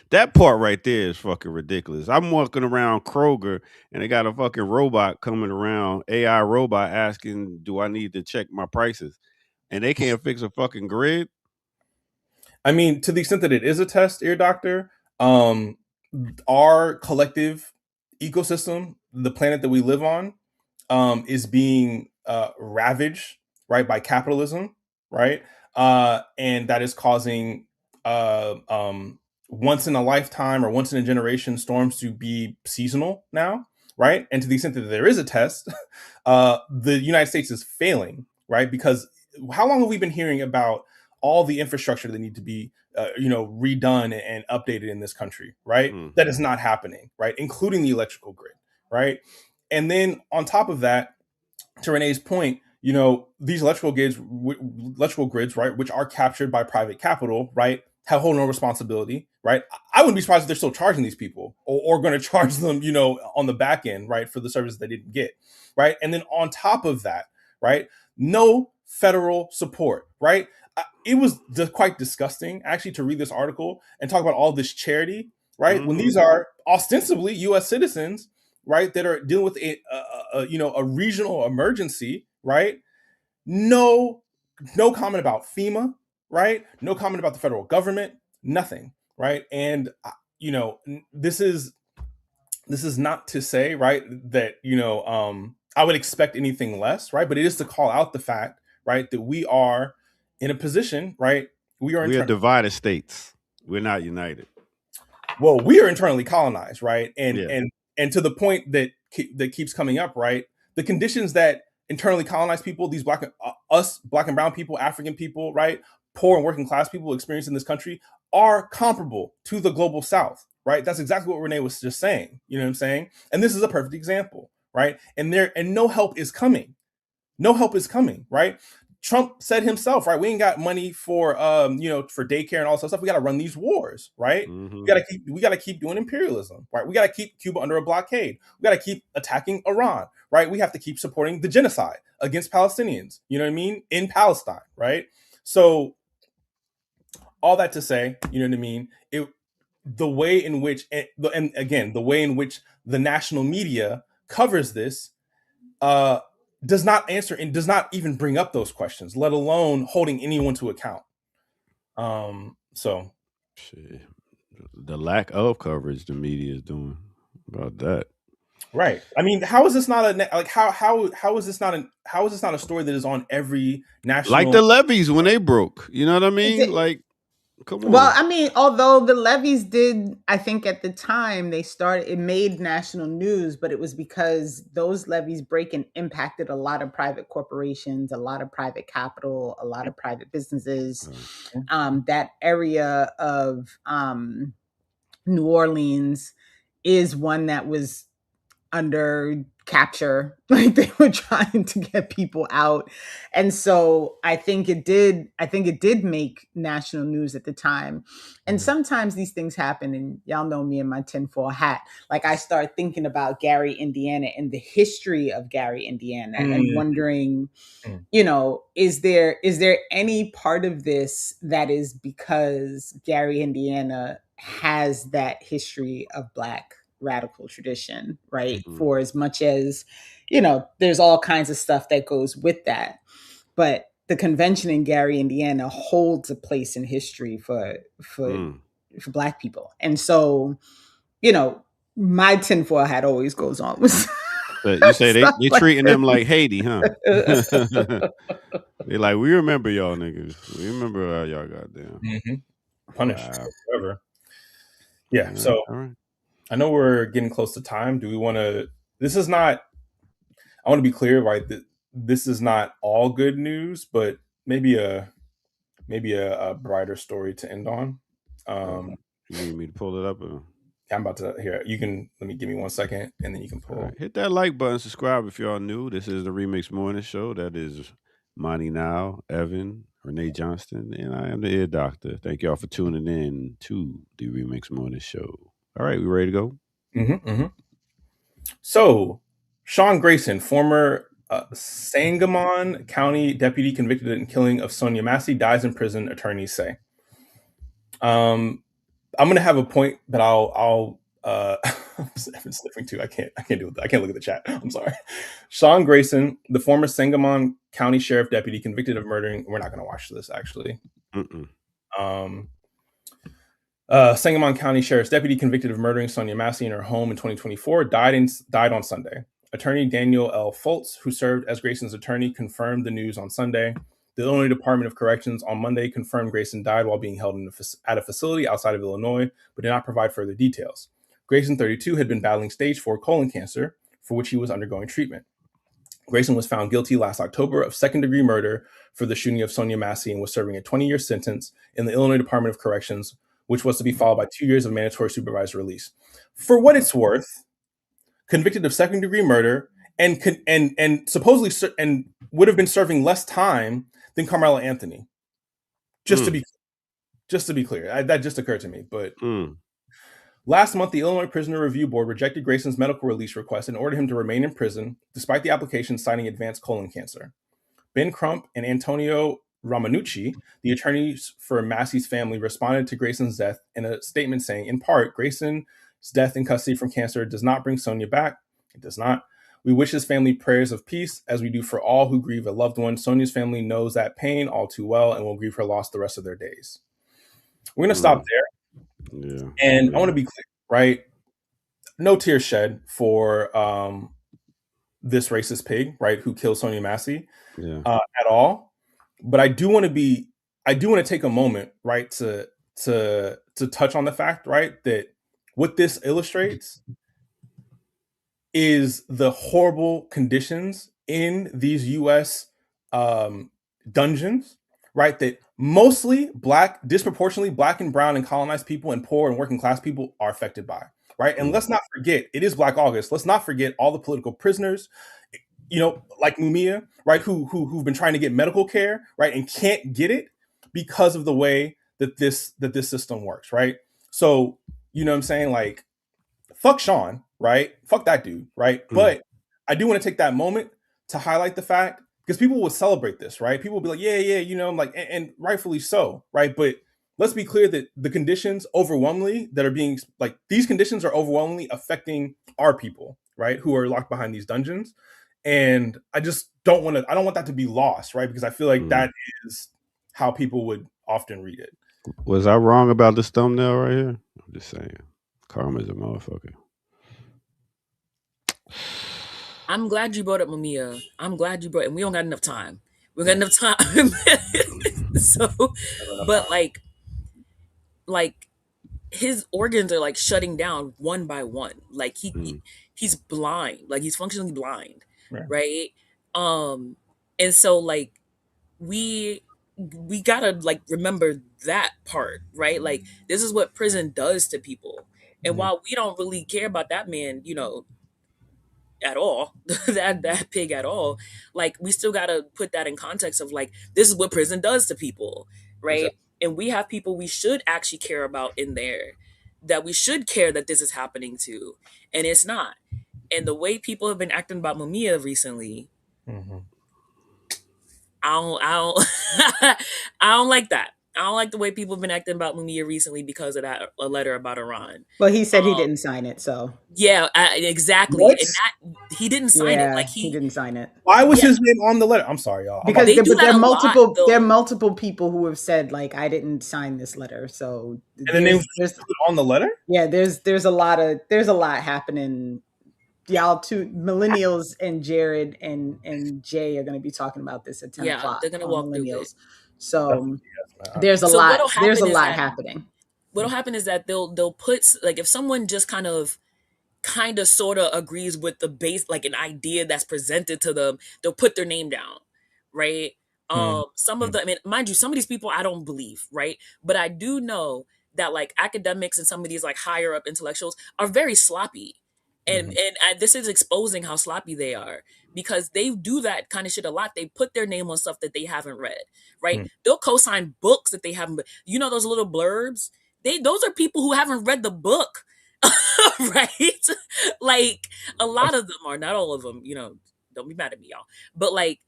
that part right there is fucking ridiculous. I'm walking around Kroger and they got a fucking robot coming around, AI robot, asking, do I need to check my prices? And they can't fix a fucking grid. I mean, to the extent that it is a test, Ear Doctor, our collective ecosystem, the planet that we live on, is being ravaged, right, by capitalism, right? And that is causing once in a lifetime or once in a generation storms to be seasonal now, right? And to the extent that there is a test, the United States is failing, right? Because how long have we been hearing about all the infrastructure that need to be redone and updated in this country, right? That is not happening, right? Including the electrical grid, right? And then on top of that, to Renee's point, these electrical grids, right, which are captured by private capital, right, hold no responsibility, right? I wouldn't be surprised if they're still charging these people or going to charge them, on the back end, right, for the services they didn't get, right? And then on top of that, right, no federal support, right? It was quite disgusting actually to read this article and talk about all this charity, right? When these are ostensibly U.S. citizens, right, that are dealing with a regional emergency, right? No comment about FEMA, right? No comment about the federal government, nothing, right? And this is not to say, right, that I would expect anything less, right? But it is to call out the fact, right, that we are in a position, right? We are divided states. We're not united. Well, we are internally colonized, right? And Yeah. and to the point that keeps coming up, right? The conditions that internally colonized people, these black and brown people, African people, right, poor and working class people experience in this country are comparable to the global South, right? That's exactly what Renee was just saying. You know what I'm saying? And this is a perfect example, right? And no help is coming. No help is coming, right? Trump said himself, right? We ain't got money for for daycare and all that stuff. We got to run these wars, right? We got to keep doing imperialism, right? We got to keep Cuba under a blockade. We got to keep attacking Iran, right? We have to keep supporting the genocide against Palestinians. You know what I mean? In Palestine, right? So all that to say, you know what I mean? The way in which, and again, the way in which the national media covers this, does not answer and does not even bring up those questions, let alone holding anyone to account. So the lack of coverage the media is doing about that. Right. I mean, how is this not how is this not a story that is on every national, like the levees when they broke? You know what I mean? Like, come on. Well, I mean, although the levees did, I think at the time it made national news, but it was because those levees breaking impacted a lot of private corporations, a lot of private capital, a lot of private businesses. That area of New Orleans is one that was under capture, like they were trying to get people out. And so I think it did make national news at the time. And sometimes these things happen, and y'all know me in my tinfoil hat. Like I start thinking about Gary, Indiana, and the history of Gary, Indiana, and wondering, is there any part of this that is because Gary, Indiana has that history of Black radical tradition, right? For as much as, there's all kinds of stuff that goes with that. But the convention in Gary, Indiana holds a place in history for Black people. And so, my tinfoil hat always goes on with you say they treating them like Haiti, huh? They like, we remember y'all niggas. We remember y'all goddamn punished forever. Yeah. So all right. I know we're getting close to time. Do we want to? I want to be clear, right? This is not all good news, but maybe a brighter story to end on. You need me to pull it up? I'm about to here. You can give me 1 second, and then you can pull. Right. Hit that like button, subscribe if y'all new. This is the Remix Morning Show. That is Monty Now, Evan, Renee Johnston, and I am the Ear Doctor. Thank y'all for tuning in to the Remix Morning Show. All right, we ready to go? So, Sean Grayson, former Sangamon County deputy convicted in killing of Sonia Massey, dies in prison, attorneys say. I'm going to have a point, but I'll I'm sniffing too. I can't do it. I can't look at the chat. I'm sorry. Sean Grayson, the former Sangamon County Sheriff deputy convicted of murdering. We're not going to watch this actually. Sangamon County Sheriff's deputy convicted of murdering Sonia Massey in her home in 2024 died on Sunday. Attorney Daniel L. Fultz, who served as Grayson's attorney, confirmed the news on Sunday. The Illinois Department of Corrections on Monday confirmed Grayson died while being held at a facility outside of Illinois, but did not provide further details. Grayson, 32, had been battling stage 4 colon cancer, for which he was undergoing treatment. Grayson was found guilty last October of second-degree murder for the shooting of Sonia Massey and was serving a 20-year sentence in the Illinois Department of Corrections, which was to be followed by 2 years of mandatory supervised release. For what it's worth, convicted of second-degree murder and supposedly and would have been serving less time than Carmela Anthony. Just to be clear, that just occurred to me. But last month, the Illinois Prisoner Review Board rejected Grayson's medical release request and ordered him to remain in prison, despite the application citing advanced colon cancer. Ben Crump and Antonio Ramanucci, the attorneys for Massey's family, responded to Grayson's death in a statement saying, in part, Grayson's death in custody from cancer does not bring Sonia back. It does not. We wish his family prayers of peace, as we do for all who grieve a loved one. Sonia's family knows that pain all too well and will grieve her loss the rest of their days. We're going to stop there. Yeah. And I want to be clear, right? No tears shed for this racist pig, right, who killed Sonia Massey at all. But I do want to take a moment, right, to touch on the fact, right, that what this illustrates is the horrible conditions in these U.S. Dungeons, right, that mostly disproportionately black and brown and colonized people and poor and working class people are affected by, right? And let's not forget, it is Black August. Let's not forget all the political prisoners, like Mumia, right, who've been trying to get medical care, right, and can't get it because of the way that this system works, right? So, you know what I'm saying? Like, fuck Sean, right? Fuck that dude, right? But I do want to take that moment to highlight the fact, because people will celebrate this, right? People will be like, yeah, like, and rightfully so, right? But let's be clear that the conditions overwhelmingly that are being, like, these conditions are overwhelmingly affecting our people, right, who are locked behind these dungeons. And I just don't want that to be lost, right? Because I feel like that is how people would often read it. Was I wrong about this thumbnail right here? I'm just saying. Karma's a motherfucker. I'm glad you brought up Mumia. I'm glad you brought, and we don't got enough time. We got enough time. So, but like his organs are like shutting down one by one. Like he's blind. Like he's functionally blind, right? And so like we gotta like remember that part, right? Like this is what prison does to people. And while we don't really care about that man, at all, that pig at all, like we still gotta put that in context of like, this is what prison does to people, right? Exactly. And we have people we should actually care about in there, that we should care that this is happening to, and it's not. And the way people have been acting about Mumia recently, I don't I don't like that. I don't like the way people have been acting about Mumia recently because of a letter about Iran. Well, he said he didn't sign it, so. Yeah, exactly. What? And he didn't sign it. Like he didn't sign it. Why was his name on the letter? I'm sorry, y'all. Because there are multiple people who have said like, I didn't sign this letter. So and the name was on the letter? Yeah, there's a lot happening. Y'all two millennials and Jared and Jay are going to be talking about this at 10 o'clock. They're going to walk through it. So there's a lot happening. What'll happen is that they'll put, like, if someone just kind of sort of agrees with the base, like an idea that's presented to them, they'll put their name down, right? Some of them, I mean, mind you, some of these people I don't believe, right? But I do know that like academics and some of these like higher up intellectuals are very sloppy. And this is exposing how sloppy they are, because they do that kind of shit a lot. They put their name on stuff that they haven't read, right? They'll co-sign books that they haven't. Those little blurbs. Those are people who haven't read the book, right? Like a lot of them are, not all of them. Don't be mad at me, y'all. But like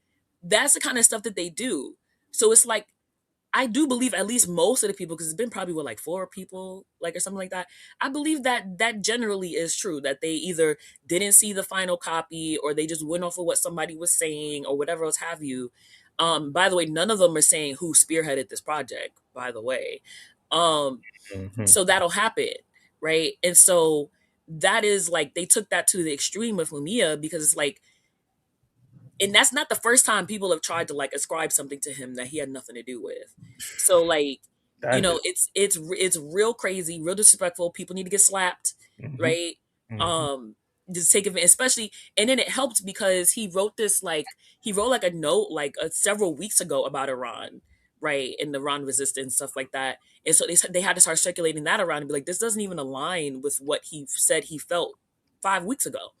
that's the kind of stuff that they do. So it's like, I do believe at least most of the people, because it's been probably like 4 people, like, or something like that. I believe that generally is true, that they either didn't see the final copy or they just went off of what somebody was saying or whatever else have you. By the way, none of them are saying who spearheaded this project, by the way. So that'll happen, right? And so that is like, they took that to the extreme with Mumia, because it's like, and that's not the first time people have tried to like ascribe something to him that he had nothing to do with. So like, it's real crazy, real disrespectful. People need to get slapped, right? Just take it, especially, and then it helped because he wrote like a note like several weeks ago about Iran, right, and the Iran resistance, stuff like that. And so they had to start circulating that around and be like, this doesn't even align with what he said he felt 5 weeks ago.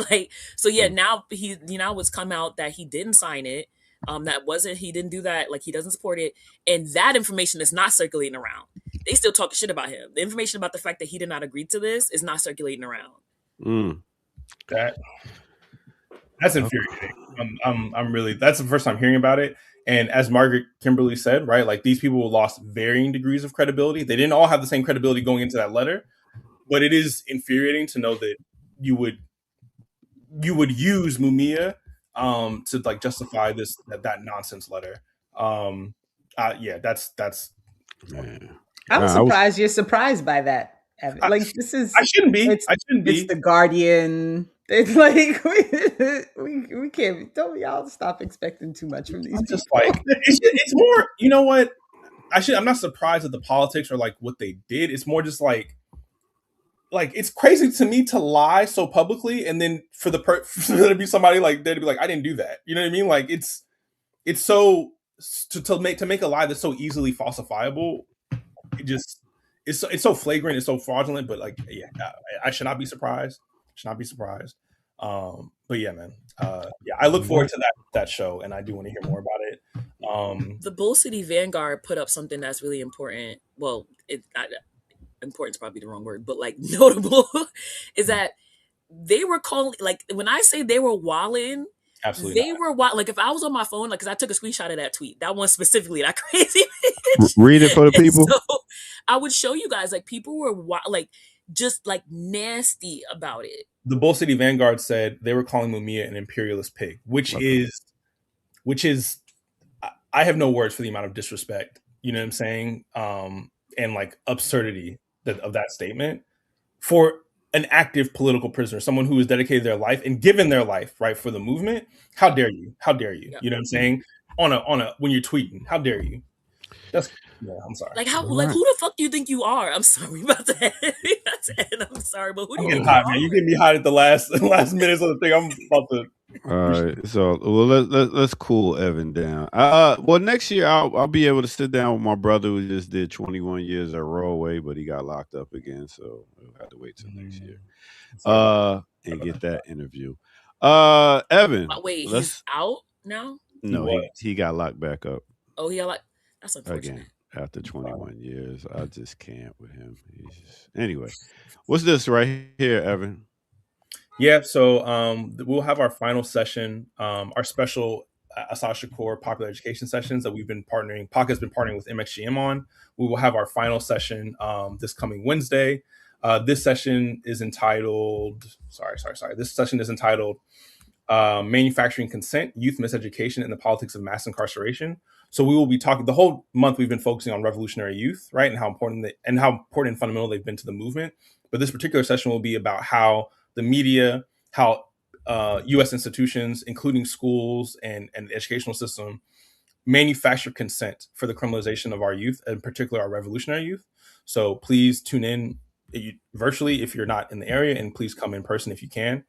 Like, so yeah, now it's come out that he didn't sign it. He didn't do that. Like, he doesn't support it. And that information is not circulating around. They still talk shit about him. The information about the fact that he did not agree to this is not circulating around. That's infuriating. I'm really, that's the first time hearing about it. And as Margaret Kimberly said, right, like these people lost varying degrees of credibility. They didn't all have the same credibility going into that letter, but it is infuriating to know that you would use Mumia to like justify that nonsense letter. Yeah, that's Man. I'm I was surprised you're surprised by that, Evan. I, Like this is I shouldn't be. it's I shouldn't it's be. the Guardian. It's like we can't don't y'all stop expecting too much from these I'm just people. like it's more. You know what? I'm not surprised at the politics or like what they did. It's more just like it's crazy to me to lie so publicly and then for there to be somebody like there to be like I didn't do that. You know what I mean? Like it's so to make a lie that's so easily falsifiable. It just it's so flagrant, it's so fraudulent. But like yeah, I should not be surprised. Should not be surprised. But yeah, man. Yeah, I look forward to that show, and I do want to hear more about it. The Bull City Vanguard put up something that's really important. Well, important's probably the wrong word, but like notable is that they were calling, like when I say they were wilding, Absolutely, they were wild. Like if I was on my phone, like because I took a screenshot of that tweet, that one specifically, that crazy bitch. read it for the people. So I would show you guys, like people were like just like nasty about it. The Bull City Vanguard said they were calling Mumia an imperialist pig, which is I have no words for the amount of disrespect, you know what I'm saying, and like absurdity of that statement for an active political prisoner, someone who has dedicated their life and given their life right for the movement. How dare you? How dare you? Yeah. You know what I'm saying? On a when you're tweeting, how dare you? That's I'm sorry. Like how like who the fuck do you think you are? I'm sorry about that. I'm sorry, but who do you think hot, you man. are? You get me hot at the last minutes of the thing. I'm about to. All right, so let's cool Evan down. Well, next year I'll be able to sit down with my brother who just did 21 years at Rollway, but he got locked up again, so we'll have to wait till next year. And get that interview. Evan, Wait, he's out now? No, he got locked back up. Oh, he got like that's unfortunate. Again after 21 years. I just can't with him. Anyway, what's this right here, Evan? Yeah, so we'll have our final session, our special Assad Shakur popular education sessions that we've been partnering. PAC has been partnering with MXGM on. We will have our final session this coming Wednesday. This session is entitled. This session is entitled "Manufacturing Consent: Youth Miseducation and the Politics of Mass Incarceration." So we will be talking the whole month. We've been focusing on revolutionary youth, right, and how important and fundamental they've been to the movement. But this particular session will be about how the media, how U.S. institutions, including schools and the educational system, manufacture consent for the criminalization of our youth, in particular our revolutionary youth. So please tune in virtually if you're not in the area, and please come in person if you can.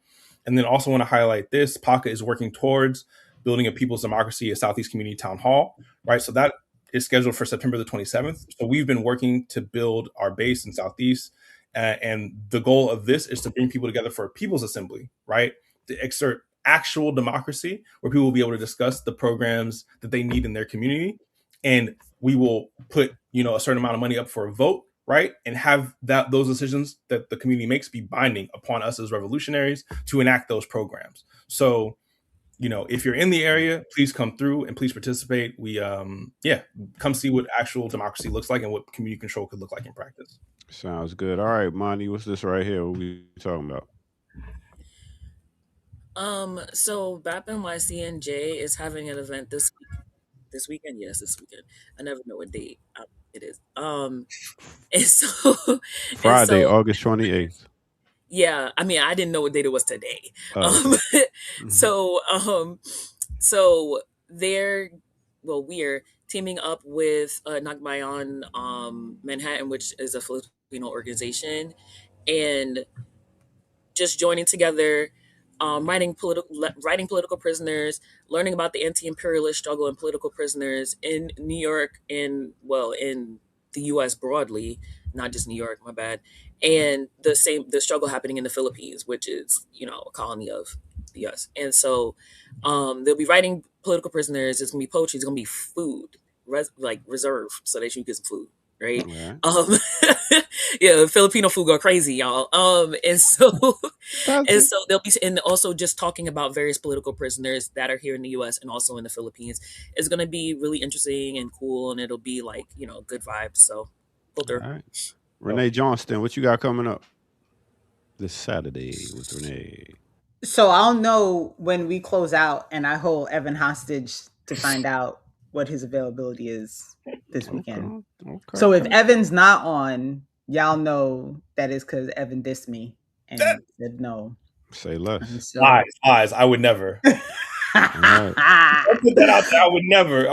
And then also want to highlight this: PACA is working towards building a people's democracy at Southeast Community Town Hall, right? So that is scheduled for September the 27th. So we've been working to build our base in Southeast. And the goal of this is to bring people together for a people's assembly, right? To exert actual democracy where people will be able to discuss the programs that they need in their community. And we will put, a certain amount of money up for a vote, right? And have those decisions that the community makes be binding upon us as revolutionaries to enact those programs. So, if you're in the area, please come through and please participate. We, come see what actual democracy looks like and what community control could look like in practice. Sounds good. All right, Monty, what's this right here? What we talking about? So BAP NYCNJ is having an event this weekend. Yes, this weekend. I never know what date it is. And so Friday, August 28th. Yeah, I mean, I didn't know what date it was today. So we're teaming up with Nagbayan Manhattan, which is a Filipino organization, and just joining together, writing political prisoners, learning about the anti-imperialist struggle and political prisoners in New York and in the U.S. broadly, not just New York. My bad. And the struggle happening in the Philippines, which is a colony of the U.S. And so they'll be writing political prisoners. It's gonna be poetry. It's gonna be food, reserved so that you get some food, right? Yeah. Yeah, Filipino food go crazy, y'all. And so That's and it. so they'll be, and also just talking about various political prisoners that are here in the U.S. and also in the Philippines is going to be really interesting and cool, and it'll be like, you know, good vibes. So go All through. right. Renee Johnston, what you got coming up this Saturday with Renee? So I'll know when we close out, and I hold Evan hostage to find out what his availability is this weekend. Okay. So if Evan's not on, y'all know that is because Evan dissed me and said no. Say less. And so Lies. I would never. I'll put that out there. I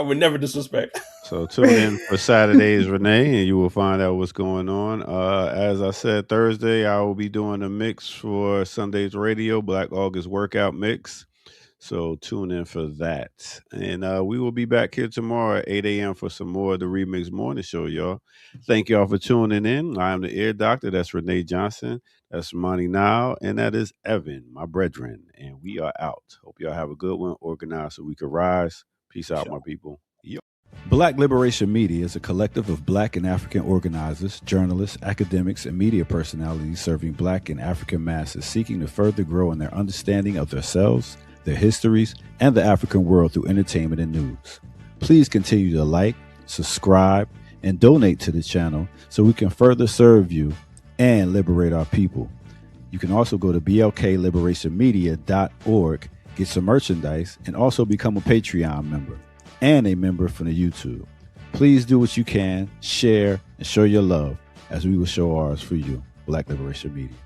would never disrespect. So tune in for Saturdays, Renee, and you will find out what's going on. As I said, Thursday, I will be doing a mix for Sunday's Radio, Black August Workout Mix. So tune in for that. And we will be back here tomorrow at 8 a.m. for some more of the Remix Morning Show, y'all. Thank y'all for tuning in. I am the Ear Doctor. That's Renee Johnson. That's Monty Now. And that is Evan, my brethren. And we are out. Hope y'all have a good one. Organized so we can rise. Peace out, my people. Yo. Black Liberation Media is a collective of Black and African organizers, journalists, academics, and media personalities serving Black and African masses seeking to further grow in their understanding of themselves, their histories, and the African world through entertainment and news. Please continue to like, subscribe, and donate to the channel so we can further serve you and liberate our people. You can also go to blkliberationmedia.org, get some merchandise, and also become a Patreon member and a member from the YouTube. Please do what you can, share, and show your love as we will show ours for you. Black Liberation Media.